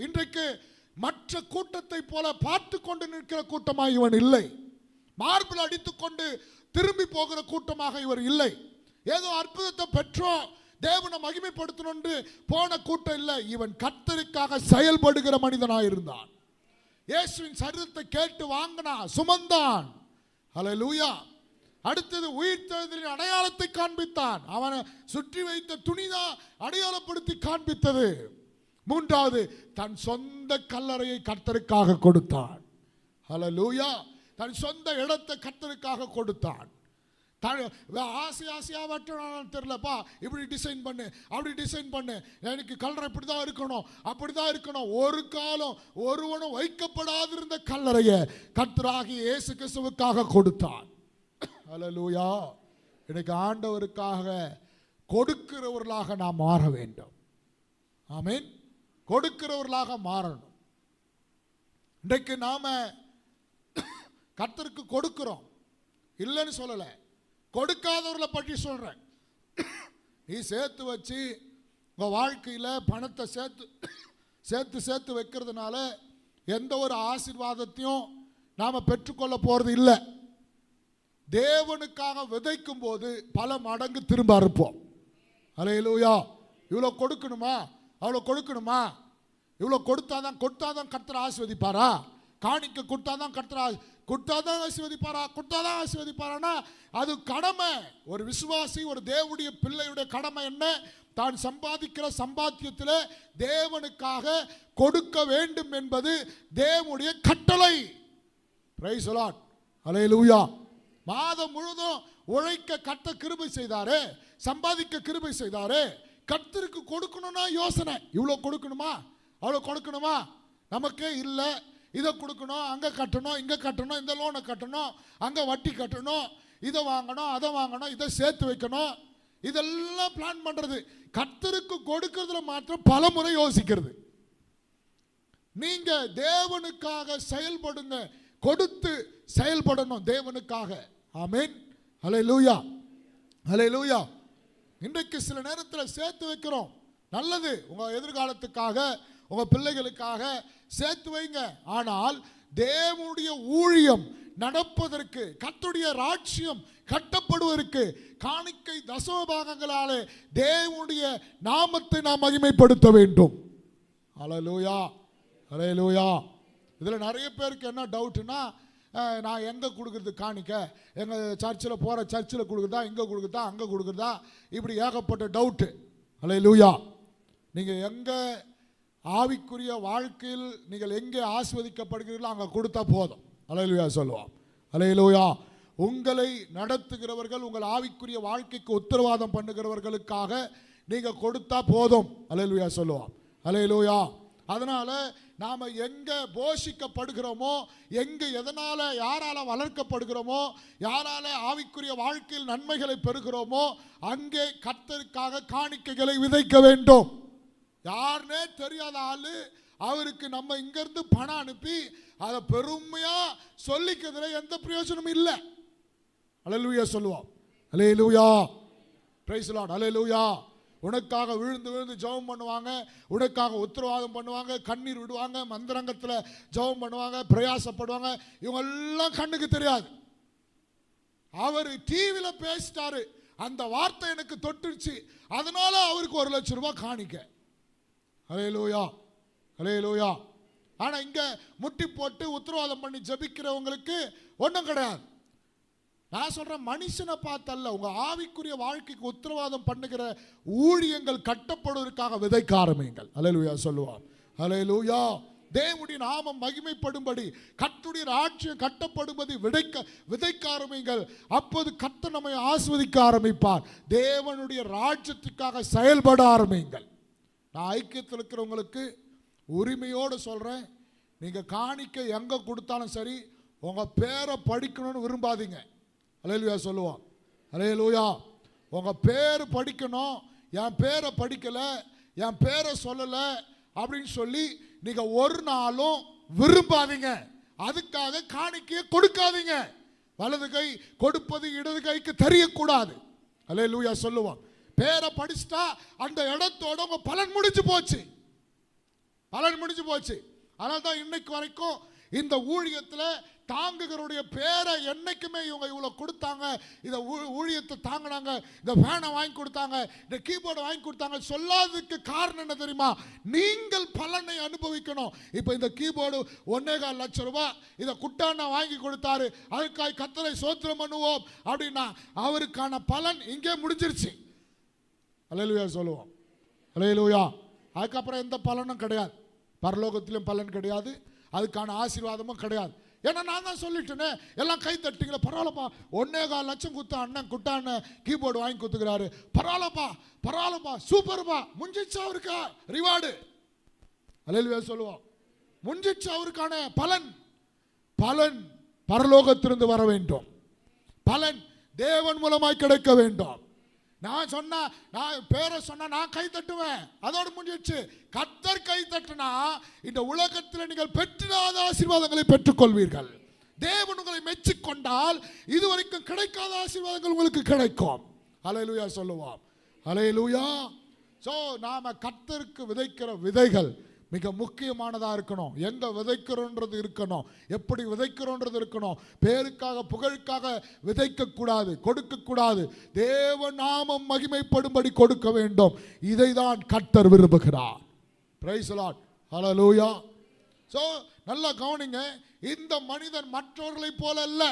இன்றைக்கு மற்ற கூட்டத்தை போல பார்த்து கொண்டு நிற்கிற கூட்டமாக இவன் இல்லை. மார்பில் அடித்துக்கொண்டு திரும்பி போகிற கூட்டமாக இவர் இல்லை. ஏதோ அற்புதத்தை பெற்றோம் தேவனை மகிமைப்படுத்தணும் என்று போன கூட்டம் இல்லை. இவன் கர்த்தருக்காக செயல்படுகிற மனிதனாக இருந்தான். இயேசுவின் சரீரத்தை கேட்டு வாங்கினான், சுமந்தான். அல்லேலூயா. அடுத்தது உயிர்த்தெழுதலின் அடையாளத்தை காண்பித்தான். அவனை சுற்றி வைத்த துணிதான் அடையாளப்படுத்தி காண்பித்தது. மூன்றாவது, தன் சொந்த கல்லறையை கர்த்தருக்காக கொடுத்தான். அல்லேலூயா. தன் சொந்த இடத்தை கர்த்தருக்காக கொடுத்தான். ஆசையா வெட்டணும் தெரியலப்பா, இப்படி டிசைன் பண்ணு, அப்படி டிசைன் பண்ணு, எனக்கு கல்லறை இப்படிதான் இருக்கணும், அப்படிதான் இருக்கணும். ஒரு காலம் ஒருவனும் வைக்கப்படாதிருந்த கல்லறையை கர்த்தராகிய இயேசு கிறிஸ்துவுக்காக கொடுத்தான். அல்லேலூயா. இன்னைக்கு ஆண்டவருக்காக கொடுக்கிறவர்களாக நாம் மாற வேண்டும். ஆமென். கொடுக்கிறவர்களாக மாறணும். இன்றைக்கு நாம கர்த்தருக்கு கொடுக்கிறோம், இல்லைன்னு சொல்லலை, கொடுக்காதவர்களை பற்றி சொல்றேன். நீ சேர்த்து வச்சு உங்க வாழ்க்கையில் பணத்தை சேர்த்து வைக்கிறதுனால எந்த ஒரு ஆசீர்வாதத்தையும் நாம் பெற்றுக்கொள்ள போறது இல்லை. தேவனுக்காக விதைக்கும் போது பல மடங்கு திரும்ப அறுப்போம். அல்லேலூயா. இவ்வளோ கொடுக்கணுமா, அவ்வளோ கொடுக்கணுமா, இவ்வளோ கொடுத்தாதான் கர்த்தர் ஆசீர்வதிப்பாரா, காணிக்க கொடுத்தாதான் ஆசீர்வதிப்பாரானா அது கடமை. ஒரு விசுவாசி, ஒரு தேவனுடைய பிள்ளையுடைய கடமை என்ன, தான் சம்பாதிக்கிற சம்பாத்தியத்தில் தேவனுக்காக கொடுக்க வேண்டும் என்பது தேவனுடைய கட்டளை. Praise the Lord. அல்லேலூயா. மாதம் முழுதும் உழைக்க கர்த்தர் கிருபை செய்தாரே, சம்பாதிக்க கிருபை செய்தாரே. கர்த்தருக்கு கொடுக்கணும்னா யோசனை, இவ்வளோ கொடுக்கணுமா, அவ்வளோ கொடுக்கணுமா, நமக்கே இல்லை. இதை கொடுக்கணும், அங்கே கட்டணும், இங்கே கட்டணும், இந்த லோனை கட்டணும், அங்கே வட்டி கட்டணும், இதை வாங்கணும், அதை வாங்கணும், இதை சேர்த்து வைக்கணும், இதெல்லாம் பிளான் பண்ணுறது. கர்த்தருக்கு கொடுக்கறதுல மாத்திரம் பல முறை யோசிக்கிறது. நீங்க தேவனுக்காக செயல்படுங்க, கொடுத்து செயல்படணும் தேவனுக்காக. ஆமென். அல்லேலூயா. அல்லேலூயா. இன்றைக்கு சில நேரத்தில் சேர்த்து வைக்கிறோம், நல்லது, உங்க எதிர்காலத்துக்காக, உங்க பிள்ளைகளுக்காக சேர்த்து வைங்க. ஆனால் தேவனுடைய ஊழியம் நடப்பதற்கு, கர்த்தருடைய ராஜ்யம் கட்டப்படுவதற்கு காணிக்கை தசம பாகங்களாலே தேவனுடைய நாமத்தை நாம் மகிமைப்படுத்த வேண்டும். அல்லேலூயா. அல்லேலூயா. இதில் நிறைய பேருக்கு என்ன டவுட்னா, நான் எங்கே கொடுக்குறது காணிக்க, எங்கள் சர்ச்சில் போகிற சர்ச்சில் கொடுக்குறதா, இங்கே கொடுக்குறதா, அங்கே கொடுக்குறதா, இப்படி ஏகப்பட்ட டவுட்டு. அல்லேலூயா. நீங்கள் எங்கே ஆவிக்குரிய வாழ்க்கையில் நீங்கள் எங்கே ஆசீர்வதிக்கப்படுகிறீர்களோ அங்கே கொடுத்தா போதும். அல்லேலூயா சொல்லுவோம். அல்லேலூயா. உங்களை நடத்துகிறவர்கள், உங்கள் ஆவிக்குரிய வாழ்க்கைக்கு உத்தரவாதம் பண்ணுகிறவர்களுக்காக நீங்கள் கொடுத்தா போதும். அல்லேலூயா சொல்லுவோம். அல்லேலூயா. அதனால நாம் எங்கே போஷிக்கப்படுகிறோமோ, எங்கே எதனால் யாரால வளர்க்கப்படுகிறோமோ, யாரால ஆவிக்குரிய வாழ்க்கையில் நன்மைகளை பெறுகிறோமோ, அங்கே கர்த்தருக்காக காணிக்கைகளை விதைக்க வேண்டும். யாருன்னே தெரியாத ஆளு அவருக்கு நம்ம இங்கிருந்து பணம் அனுப்பி அதை பெருமையா சொல்லிக்கிறதுல எந்த பிரயோஜனமும் இல்லை. அல்லேலூயா சொல்லுவோம். அல்லேலூயா. Praise the Lord. அல்லேலூயா. உனக்காக விழுந்து விழுந்து ஜெபம் பண்ணுவாங்க, உனக்காக உத்தரவாதம் பண்ணுவாங்க, கண்ணீர் விடுவாங்க, மந்திரங்கத்தில் ஜெபம் பண்ணுவாங்க, பிரயாசப்படுவாங்க. இவங்க எல்லாம் கண்ணுக்கு தெரியாது. அவர் டிவில பேசிட்டாரு, அந்த வார்த்தை எனக்கு தொட்டுருச்சு, அதனால அவருக்கு 1 லட்சம் ரூபாய் காணிக்க. ஹல்லேலூயா, ஹல்லேலூயா. ஆனா இங்க முட்டி போட்டு உத்தரவாதம் பண்ணி ஜெபிக்கிறவங்களுக்கு ஒன்றும் கிடையாது. நான் சொல்றேன், மனுஷனை பார்த்தல்ல, உங்க ஆவிக்குரிய வாழ்க்கைக்கு உத்தரவாதம் பண்ணுகிற ஊழியங்கள் கட்டப்படுவதற்காக விதைக்க ஆரம்பிங்கள். ஹல்லேலூயா சொல்லுவார். ஹல்லேலூயா. தேவனுடைய நாமம் மகிமைப்படும்படி, கர்த்தருடைய ராஜ்யம் கட்டப்படும்படி விதைக்க ஆரம்பிங்கள். அப்போது கர்த்தர் நம்மை ஆசீர்வதிக்க ஆரம்பிப்பார். தேவனுடைய ராஜ்யத்துக்காக செயல்பட ஆரம்பிங்கள். நான் ஐக்கியத்தில் இருக்கிறவங்களுக்கு உரிமையோடு சொல்றேன், நீங்க காணிக்க எங்க கொடுத்தாலும் சரி, உங்க பேரை படிக்கணும்னு விரும்பாதீங்க. ஹல்லேலூயா சொல்லுவோம். ஹல்லேலூயா. உங்க பேர் படிக்கணும், என் பேரை படிக்கல, என் பேரை சொல்லல அப்படின்னு சொல்லி நீங்க ஒரு நாளும் விரும்பாதீங்க. அதுக்காக காணிக்கையை கொடுக்காதீங்க. வலது கை கொடுப்பது இடது கைக்கு தெரியக்கூடாது. ஹல்லேலூயா சொல்லுவோம். பேரை படிச்சுட்டா அந்த இடத்தோட உங்க பலன் முடிஞ்சு போச்சு, பலன் முடிஞ்சு போச்சு. அதனால தான் இன்னைக்கு வரைக்கும் இந்த ஊழியத்தில் தாங்குகிறவருடைய பேரை என்னைக்குமே இவங்க இவ்வளவு கொடுத்தாங்க, இந்த ஊழியத்தை தாங்கினாங்க, இந்த ஃபேனை வாங்கி கொடுத்தாங்க, இந்த கீபோர்டை வாங்கி கொடுத்தாங்க சொல்லாததுக்கு காரணம் என்ன தெரியுமா? நீங்கள் பலனை அனுபவிக்கணும். இப்போ இந்த கீபோர்டு 1.25 லட்சம் ரூபாய் இதை குட்டாண்ணா வாங்கி கொடுத்தாரு, அதுக்காக கர்த்தரை ஸ்தோத்திரம் பண்ணுவோம் அப்படின்னா அவருக்கான பலன் இங்கே முடிஞ்சிருச்சு. ஹல்லேலூயா சொல்லுவோம். ஹல்லேலூயா. அதுக்கப்புறம் எந்த பலனும் கிடையாது, பரலோகத்திலும் பலன் கிடையாது, அதுக்கான ஆசீர்வாதமும் கிடையாது. ஏன்னா நான் தான் சொல்லிட்டேனே, எல்லாம் கை தட்டிங்களா, பரவாயில்லப்பா 1.25 லட்சம் கொடுத்தா அண்ணன் குட்டாண்ண கீபோர்டு வாங்கி கொடுத்துக்கிறாரு, பரவாயில்லப்பா பரவாயில்லப்பா சூப்பர்ப்பா, முஞ்சிச்சு அவருக்கு ரிவார்டு. ஹல்லேலூயா சொல்லுவோம். முஞ்சிச்சு அவருக்கான பலன். பலன் பரலோகத்திலிருந்து வர வேண்டும், பலன் தேவன் மூலமாய் கிடைக்க வேண்டும். நான் சொன்னா, நான் பேரை சொன்னா நான் கை தட்டுவேன், அதோடு முடிஞ்சிச்சு. கர்த்தர் கை தட்டினா இந்த உலகத்தில் நீங்கள் பெற்றிடாத ஆசீர்வாதங்களை பெற்றுக்கொள்வீர்கள். தேவன் உங்களை மெச்சிக்கொண்டால் இதுவரைக்கும் கிடைக்காத ஆசீர்வாதங்கள் உங்களுக்கு கிடைக்கும். ஹல்லேலூயா சொல்லுவோம். ஹல்லேலூயா. சோ நாம கர்த்தருக்கு விதைக்கிற விதைகள் மிக முக்கியமானதா இருக்கணும். எங்க விதைக்கிறோன்றது இருக்கணும், எப்படி விதைக்கிறோன்றது இருக்கணும். பேருக்காக புகழுக்காக விதைக்க கூடாது, கொடுக்க கூடாது. தேவ நாமம் மகிமைப்படும்படி கொடுக்க வேண்டும். இதை தான் கர்த்தர் விரும்புகிறார். Price the Lord. Hallelujah. So நல்லா கவனிங்க, இந்த மனிதன் மற்றவர்களை போல அல்ல.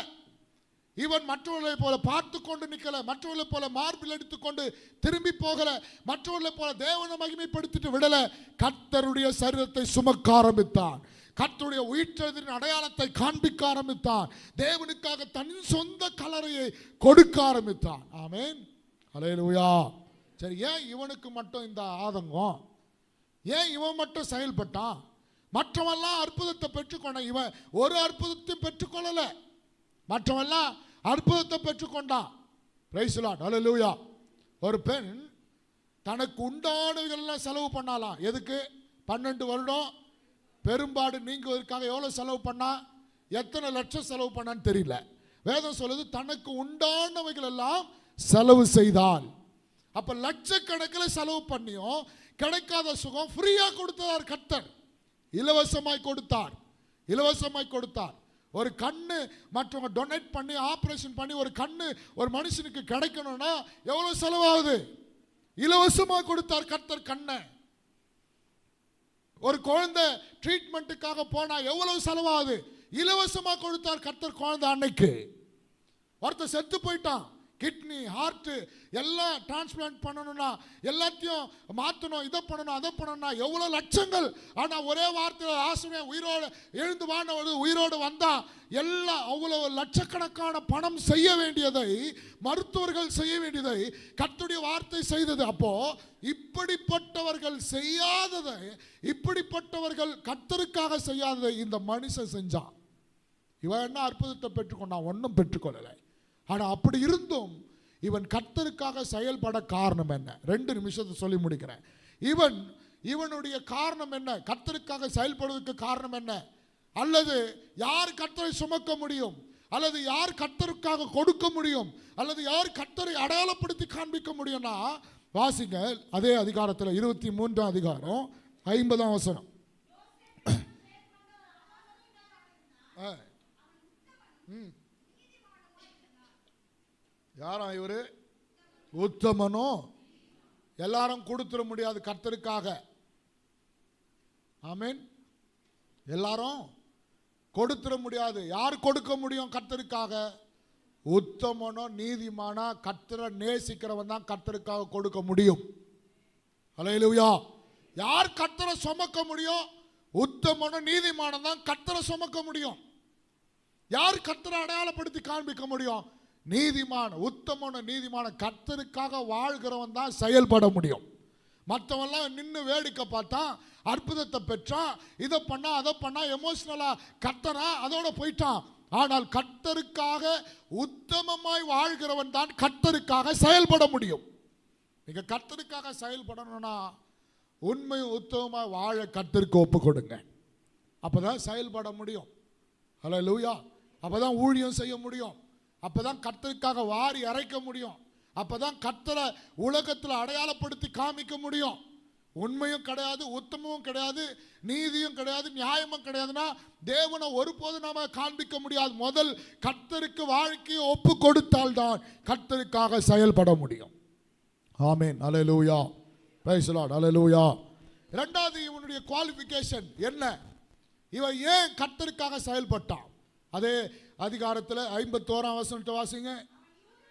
இவன் மற்றவர்களை போல பார்த்து கொண்டு நிக்கல, மற்றவர்களை போல மார்பில் எடுத்துக்கொண்டு திரும்பி போகல, மற்றவர்களை போல தேவனை மகிமைப்படுத்திட்டு விடல. கர்த்தருடைய சரீரத்தை சுமக்க ஆரம்பித்தான், கர்த்தருடைய உயிர்த்தெழுதலின் அடையாளத்தை காண்பிக்க ஆரம்பித்தான், தேவனுக்காக தன் சொந்த கலரையை கொடுக்க ஆரம்பித்தான். ஆமென். ஹல்லேலூயா. சரி, ஏன் இவனுக்கு மட்டும் இந்த ஆதங்கம்? ஏன் இவன் மட்டும் செயல்பட்டான்? மற்றவெல்லாம் அற்புதத்தை பெற்றுக்கொண்ட இவன் ஒரு அற்புதத்தையும் பெற்றுக்கொள்ளல. மற்றவெல்லாம் அற்புதத்தை பெற்றுக்கொண்டான். Price the Lord. ஹல்லேலூயா. ஒரு பெண் தனக்கு உண்டானவர்களெல்லாம் செலவு பண்ணலாம். எதுக்கு? 12 வருடம் பெரும்பாடு நீங்குவதற்காக எவ்வளவு செலவு பண்ணா, எத்தனை லட்சம் செலவு பண்ணான்னு தெரியல. வேதம் சொல்லுது தனக்கு உண்டானவைகள் எல்லாம் செலவு செய்தாள். அப்ப லட்சக்கணக்கில் செலவு பண்ணியும் கிடைக்காத சுகம் ஃப்ரீயா கொடுத்தார் கர்த்தர். இலவசமாய் கொடுத்தார், இலவசமாய் கொடுத்தார். ஒரு கண்ணு மற்றவங்க டொனேட் பண்ணி ஆபரேஷன் பண்ணி ஒரு கண்ணு ஒரு மனுஷனுக்கு கிடைக்கணும்னா எவ்வளவு செலவாகுது? இலவசமா கொடுத்தார் கர்த்தர் கண்ணை. ஒரு குழந்தை ட்ரீட்மெண்ட்டுக்காக போனா எவ்வளவு செலவாகுது? இலவசமா கொடுத்தார் கர்த்தர் குழந்தை. அன்னைக்கு ஒருத்தர் செத்து போயிட்டான், கிட்னி ஹார்ட் எல்லாம் டிரான்ஸ்பிளான்ட் பண்ணணும்னா, எல்லாத்தையும் மாற்றணும், இதை பண்ணணும் அதை பண்ணணும்னா எவ்வளோ லட்சங்கள். ஆனால் ஒரே வார்த்தையில் ஆசிரியர் உயிரோடு எழுந்து வாழ உயிரோடு வந்தா எல்லாம் அவ்வளவு லட்சக்கணக்கான பணம் செய்ய வேண்டியதை, மருத்துவர்கள் செய்ய வேண்டியதை கர்த்தருடைய வார்த்தை செய்தது. அப்போ இப்படிப்பட்டவர்கள் செய்யாததை, இப்படிப்பட்டவர்கள் கர்த்தருக்காக செய்யாததை இந்த மனுஷன் செஞ்சான். இவன் என்ன அற்புதத்தை பெற்றுக்கொண்டான்? ஒன்றும் பெற்றுக்கொள்ளலை. ஆனால் அப்படி இருந்தும் இவன் கர்த்தருக்காக செயல்பட காரணம் என்ன? 2 நிமிஷத்தை சொல்லி முடிக்கிறேன். இவனுடைய காரணம் என்ன? கர்த்தருக்காக செயல்படுவதற்கு காரணம் என்ன? அல்லது யார் கர்த்தரை சுமக்க முடியும், அல்லது யார் கர்த்தருக்காக கொடுக்க முடியும், அல்லது யார் கர்த்தரை அடையாளப்படுத்தி காண்பிக்க முடியும்னா வாசிங்க அதே அதிகாரத்தில் 23ஆம் அதிகாரம் 50ஆம் வசனம். யாரா இவரு? உத்தமனோ. எல்லாரும் கொடுத்துட முடியாது கர்த்தருக்காக. ஆமென். எல்லாரும் கொடுத்துட முடியாது. யார் கொடுக்க முடியும் கர்த்தருக்காக? உத்தமனோ நீதிமானா கர்த்தரை நேசிக்கிறவன் தான் கர்த்தருக்காக கொடுக்க முடியும். அல்லேலூயா. யார் கர்த்தரை சுமக்க முடியும்? உத்தமனோ நீதிமானம் தான் கர்த்தரை சுமக்க முடியும். யார் கர்த்தரை அடையாளப்படுத்தி காண்பிக்க முடியும்? நீதிமான உத்தமனோ நீதிமான கர்த்தருக்காக வாழ்கிறவன் தான் செயல்பட முடியும். மற்றவெல்லாம் நின்று வேடிக்கை பார்த்தா, அற்புதத்தை பெற்றா, இதை பண்ணா அதை பண்ணா, எமோஷனலா கர்த்தரா அதோட போயிட்டான். ஆனால் கர்த்தருக்காக உத்தமமாய் வாழ்கிறவன் தான் கர்த்தருக்காக செயல்பட முடியும். நீங்க கர்த்தருக்காக செயல்படணும்னா உண்மையும் உத்தமமாய் வாழ கர்த்தருக்கு ஒப்பு கொடுங்க. அப்பதான் செயல்பட முடியும். ஹல்லேலூயா. அப்பதான் ஊழியம் செய்ய முடியும். அப்பதான் கர்த்தருக்காக வாரி அரைக்க முடியும். அப்பதான் கர்த்தரை உலகத்தில் அடையாளப்படுத்தி காமிக்க முடியும். உண்மையும் கிடையாது, உத்தமமும் கிடையாது, நீதியும் கிடையாது, நியாயமும் கிடையாதுன்னா தேவனை ஒருபோது நாம காண்பிக்க முடியாது. முதல் கர்த்தருக்கு வாழ்க்கையை ஒப்பு கொடுத்தால்தான் கர்த்தருக்காக செயல்பட முடியும். ஆமென். அல்லேலூயா. Praise the Lord. அல்லேலூயா. இரண்டாவது இவனுடைய குவாலிஃபிகேஷன் என்ன? இவன் ஏன் கர்த்தருக்காக செயல்பட்டான்? அதே அதிகாரத்தில் 51ஆம் வசனத்தை வாசிங்க.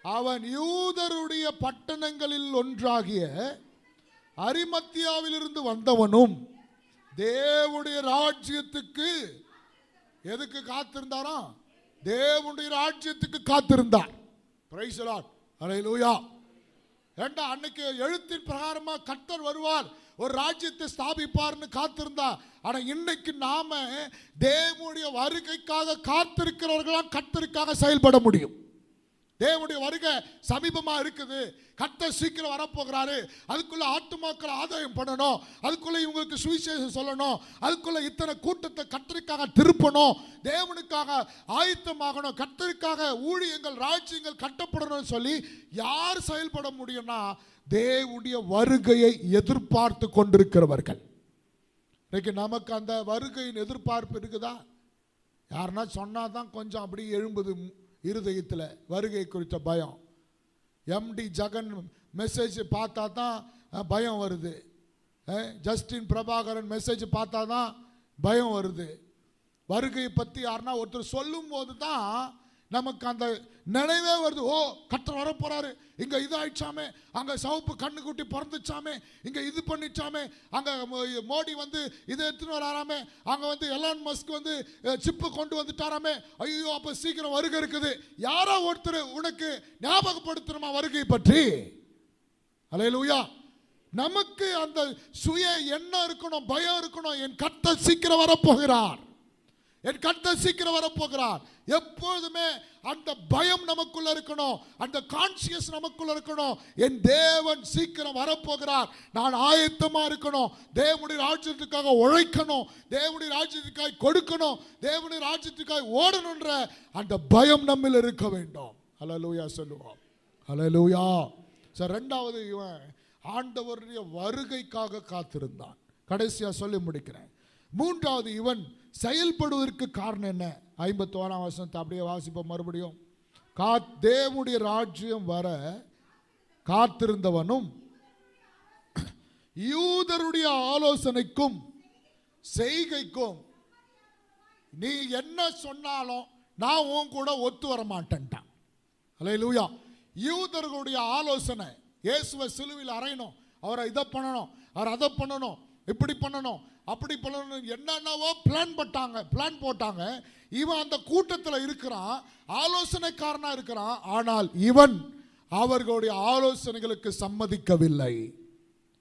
அவன் யூதருடைய பட்டணங்களில் ஒன்றாகிய அரிமத்தியாவிலிருந்து வந்தவனும் தேவனுடைய ராஜ்யத்துக்கு எதுக்கு காத்திருந்தாரா? தேவனுடைய ராஜ்யத்துக்கு காத்திருந்தார். Praise the Lord. அல்லேலூயா. ஏண்டா அன்னைக்கு எழுத்தின் பிரகாரமா கர்த்தர் வருவார், ஒரு ராஜ்யத்தை ஸ்தாபிப்பார்னு காத்திருந்தா. ஆனா இன்னைக்கு நாம தேவனுடைய வருகைக்காக காத்திருக்கிறவர்களா கர்த்தருக்காக செயல்பட முடியும். தேவனுடைய வருகை சமீபமா இருக்குது. கர்த்தர் சீக்கிரம் வரப்போகிறாரு. அதுக்குள்ள ஆத்துமாக்களை ஆதாயம் பண்ணணும், அதுக்குள்ள இவங்களுக்கு சுவிசேஷம் சொல்லணும், அதுக்குள்ள இத்தனை கூட்டத்தை கர்த்தருக்காக திருப்பணும், தேவனுக்காக ஆயத்தமாகணும், கர்த்தருக்காக ஊழியங்கள் ராஜ்யங்கள் கட்டப்படணும்னு சொல்லி யார் செயல்பட முடியும்னா தேவனுடைய வருகையை எதிர்பார்த்து கொண்டிருக்கிறவர்கள். இன்னைக்கு நமக்கு அந்த வருகையின் எதிர்பார்ப்பு இருக்குதா? யாருன்னா சொன்னாதான் கொஞ்சம் அப்படி எழும்புது இருதயத்தில் வருகை குறித்த பயம். எம்டி ஜெகன் மெசேஜ் பார்த்தா தான் பயம் வருது. ஜஸ்டின் பிரபாகரன் மெசேஜ் பார்த்தா தான் பயம் வருது. வருகையை பற்றி யாருன்னா ஒருத்தர் சொல்லும் போது தான் நமக்கு அந்த நினைவே வருது. ஓ, கர்த்தர் வரப்போறாரு, இங்க இதாயிடுச்சாமே, அங்க சவுப்பு கண்ணுக்குட்டி பிறந்துச்சாமே, இங்க இது பண்ணிச்சாமே, அங்க மோடி வந்து இதை எடுத்துன்னு வராமே, அங்க வந்து எலான் மஸ்க் வந்து சிப்பு கொண்டு வந்துட்டாராமே, ஐயோ அப்ப சீக்கிரம் வருகை இருக்குது. யாரோ ஒருத்தர் உனக்கு ஞாபகப்படுத்தணுமா வருகை பற்றி? அல்லேலூயா. நமக்கு அந்த சுய எண்ணம் இருக்கணும், பயம் இருக்கணும். என் கர்த்தர் சீக்கிரம் வரப்போகிறார், என் கர்த்தர் சீக்கிரம் வரப்போகிறார். எப்பொழுதுமே அந்த பயம் நமக்குள்ள இருக்கணும், அந்த கான்சியஸ் நமக்குள்ள இருக்கணும். என் தேவன் சீக்கிரம் வரப்போகிறார், நான் ஆயத்தமா இருக்கணும், தேவனுடைய ராஜ்யத்துக்காக உழைக்கணும், தேவனுடைய ராஜ்யத்துக்காக கொடுக்கணும், தேவனுடைய ராஜ்யத்துக்காக ஓடணுன்ற அந்த பயம் நம்மில் இருக்க வேண்டும். அல்லேலூயா சொல்லுவோம். அல்லேலூயா. சார், ரெண்டாவது இவன் ஆண்டவருடைய வருகைக்காக காத்திருந்தான். கடைசியா சொல்லி முடிக்கிறேன். மூன்றாவது இவன் செயல்படுவதற்கு காரணம் என்ன? 51ஆம் வசனத்தை அப்படியே வாசிப்போம் மறுபடியும். தேவனுடைய ராஜ்யம் வர காத்திருந்தவனும் யூதருடைய ஆலோசனைக்கும் செய்கைக்கும் நீ என்ன சொன்னாலும் நான் உன் கூட ஒத்து வர மாட்டேன்ட்டான். அல்லேலூயா. யூதர்களுடைய ஆலோசனை, இயேசுவை சிலுவையில் அறையணும், அவரை இதை பண்ணணும், அவர் அதை பண்ணணும், இப்படி பண்ணணும், அப்படி பண்ணணும், என்னென்னவோ பிளான் போட்டாங்க. இவன் அந்த கூட்டத்தில் இருக்கிறான், ஆலோசனைக்காரனா இருக்கிறான். ஆனால் இவன் அவர்களுடைய ஆலோசனைகளுக்கு சம்மதிக்கவில்லை.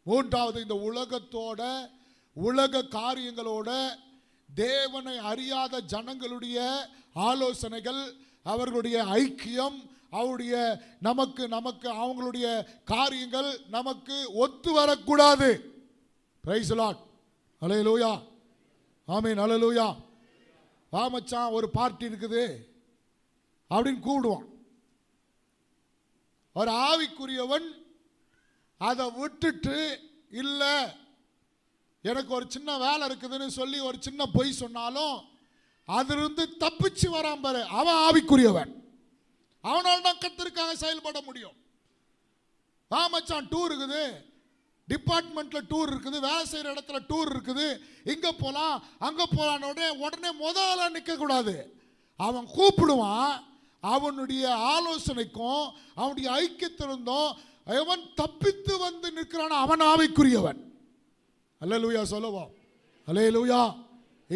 மூன்றாவது, இந்த உலகத்தோட உலக காரியங்களோட தேவனை அறியாத ஜனங்களுடைய ஆலோசனைகள், அவர்களுடைய ஐக்கியம், அவருடைய நமக்கு அவங்களுடைய காரியங்கள் நமக்கு ஒத்து வரக்கூடாது. Praise the Lord. அல்லேலூயா. ஆமென். அல்லேலூயா. வா மச்சான், ஒரு பார்ட்டி இருக்குது அப்படின்னு கூடுவான். ஒரு ஆவிக்குரியவன் அதை விட்டுட்டு இல்லை எனக்கு ஒரு சின்ன வேலை இருக்குதுன்னு சொல்லி ஒரு சின்ன பொய் சொன்னாலும் அதிலிருந்து தப்பிச்சு வரான் பாரு, அவன் ஆவிக்குரியவன். அவனால் தான் கர்த்தருக்காக செயல்பட முடியும். மச்சான் டூர் இருக்குது, டிபார்ட்மெண்ட்ல டூர் இருக்குது, வேலை செய்யற இடத்துல டூர் இருக்குது, இங்க போலாம் அங்க போலாம், உடனே முதல்ல நிக்க கூடாது. அவன் கூப்பிடுவான், அவனுடைய ஆலோசனைக்கும் அவனுடைய ஐக்கியத்திலிருந்தும் அவன் தப்பித்து வந்து நிற்கிறான், அவன் ஆவிக்குரியவன். அல்லேலூயா சொல்லுவோம். அல்லேலூயா.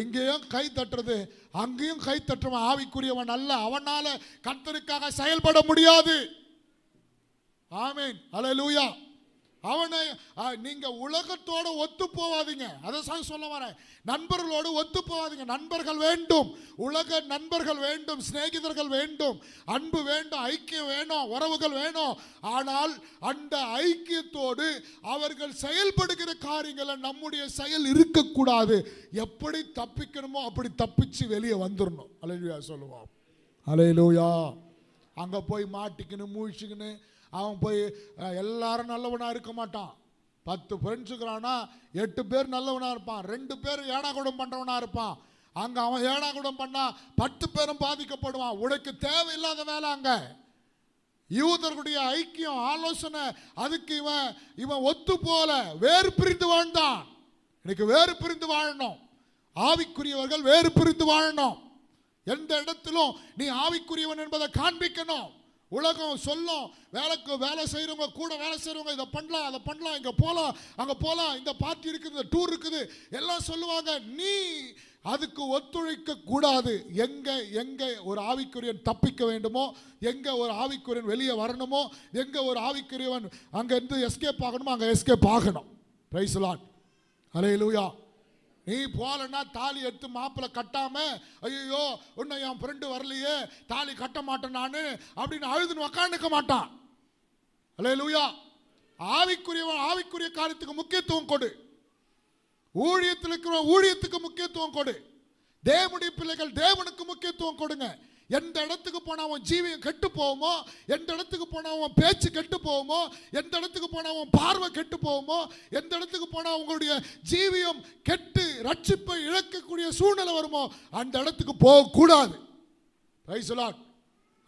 இங்கேயும் கை தட்டுறது அங்கேயும் கை தட்டுறவன் ஆவிக்குரியவன் அல்ல. அவனால கர்த்தருக்காக செயல்பட முடியாது. ஆமென். அல்லேலூயா. அவனை நீங்க உலகத்தோடு ஒத்து போவாதீங்க. அதை சொல்ல வரேன். நண்பர்களோடு ஒத்து போவாதீங்க. நண்பர்கள் வேண்டும், உலக நண்பர்கள் வேண்டும், சிநேகிதர்கள் வேண்டும், அன்பு வேண்டும், ஐக்கியம் வேணும், உறவுகள் வேணும். ஆனால் அந்த ஐக்கியத்தோடு அவர்கள் செயல்படுகிற காரியங்களை நம்முடைய செயல் இருக்கக்கூடாது. எப்படி தப்பிக்கணுமோ அப்படி தப்பிச்சு வெளியே வந்துடணும். அல்லேலூயா சொல்லுவோம். அல்லேலூயா. அங்க போய் மாட்டிக்கின்னு மூழ்கிக்கின்னு அவன் போய் எல்லாரும் நல்லவனா இருக்க மாட்டான். 10 ஃப்ரெண்ட்ஸுக்குறானா 8 பேர் நல்லவனா இருப்பான், 2 பேர் ஏடாகுடம் பண்றவனா இருப்பான். அங்க அவன் ஏடாகுடம் பண்ணா 10 பேரும் பாதிக்கப்படுவான். உனக்கு தேவையில்லாத வேலை அங்க. யூதர்களுடைய ஐக்கியம் ஆலோசனை அதுக்கு இவன் ஒத்து போல வேறு பிரிந்து வாழ்ந்தான். இன்னைக்கு வேறு பிரிந்து வாழணும். ஆவிக்குரியவர்கள் வேறு பிரிந்து வாழணும். எந்த இடத்திலும் நீ ஆவிக்குரியவன் என்பதை காண்பிக்கணும். உலகம் சொல்லும், வேலை செய்யறவங்க கூட வேலை செய்யறவங்க இதை பண்ணலாம் அதை பண்ணலாம், இங்க போலாம் அங்க போலாம், இந்த பார்ட்டி இருக்குது, இந்த டூர் இருக்குது எல்லாம் சொல்லுவாங்க. நீ அதுக்கு ஒத்துழைக்க கூடாது. எங்க ஒரு ஆவிக்குரியன் தப்பிக்க வேண்டுமோ, எங்க ஒரு ஆவிக்குரியன் வெளியே வரணுமோ, எங்க ஒரு ஆவிக்குரியவன் அங்க இருந்து எஸ்கேப் ஆகணுமோ அங்க எஸ்கேப் ஆகணும். Praise the Lord. அல்லேலூயா. நீ போலன்னா தாலி எடுத்து மாப்பிள்ளை கட்டாம, ஐயோ இன்னும் என் ஃப்ரெண்டு வரலையே தாலி கட்ட மாட்டேன் நான் அப்படின்னு அழுதுன்னு உக்காந்துக்க மாட்டான். அல்லேலூயா. ஆவிக்குரியவன் ஆவிக்குரிய காரியத்துக்கு முக்கியத்துவம் கொடு. ஊழியத்தில் இருக்கிற ஊழியத்துக்கு முக்கியத்துவம் கொடு. தேவனுடைய பிள்ளைகள் தேவனுக்கு முக்கியத்துவம் கொடுங்க. எந்த இடத்துக்கு போனா அவன் ஜீவியம் கெட்டு போகுமோ, எந்த இடத்துக்கு போனா அவன் பேச்சு கெட்டு போகுமோ, எந்த இடத்துக்கு போனா அவன் பார்வை கெட்டு போகுமோ, எந்த இடத்துக்கு போனா உங்களுடைய ஜீவியம் கெட்டு ரட்சிப்பை இழக்கக்கூடிய சூழ்நிலை வருமோ அந்த இடத்துக்கு போகக்கூடாது. Praise the Lord.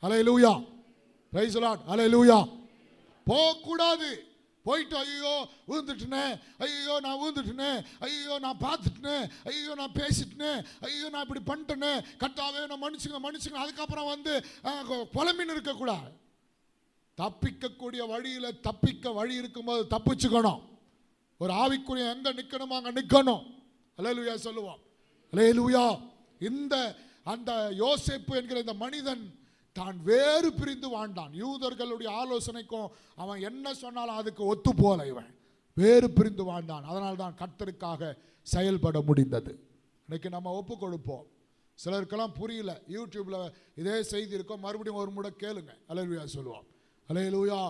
அல்லேலூயா. Praise the Lord. அல்லேலூயா. போகக்கூடாது. போயிட்டு ஐயோ விழுந்துட்டுனே, ஐயோ நான் விழுந்துட்டுனே, ஐயோ நான் பார்த்துட்டுனே, ஐயோ நான் பேசிட்டுனே, ஐயோ நான் இப்படி பண்ணிட்டேனே, கர்த்தாவே நான் மன்னிச்சுங்க அதுக்கப்புறம் வந்து புலம்பின்னு இருக்கக்கூடாது. தப்பிக்கக்கூடிய வழியில் தப்பிக்க வழி இருக்கும்போது தப்பிச்சுக்கணும். ஒரு ஆவிக்குரிய எங்க நிற்கணுமோ அங்கே நிற்கணும். அல்லேலூயா சொல்லுவோம். அல்லேலூயா. அந்த யோசேப்பு என்கிற இந்த மனிதன் தான் வேறு பிரிந்து வாழ்ந்தான். யூதர்களுடைய ஆலோசனைக்கும் அவன் என்ன சொன்னாலும் அதுக்கு ஒத்து போல இவன் வேறு பிரிந்து வாழ்ந்தான். அதனால் தான் கர்த்தருக்காக செயல்பட முடிந்தது. இன்னைக்கு நம்ம ஒப்பு கொடுப்போம். சிலருக்கெல்லாம் புரியல. யூடியூப்ல இதே செய்தி இருக்கும், மறுபடியும் ஒரு முறை கேளுங்க. அல்லேலூயா சொல்லுவோம். அல்லேலூயா.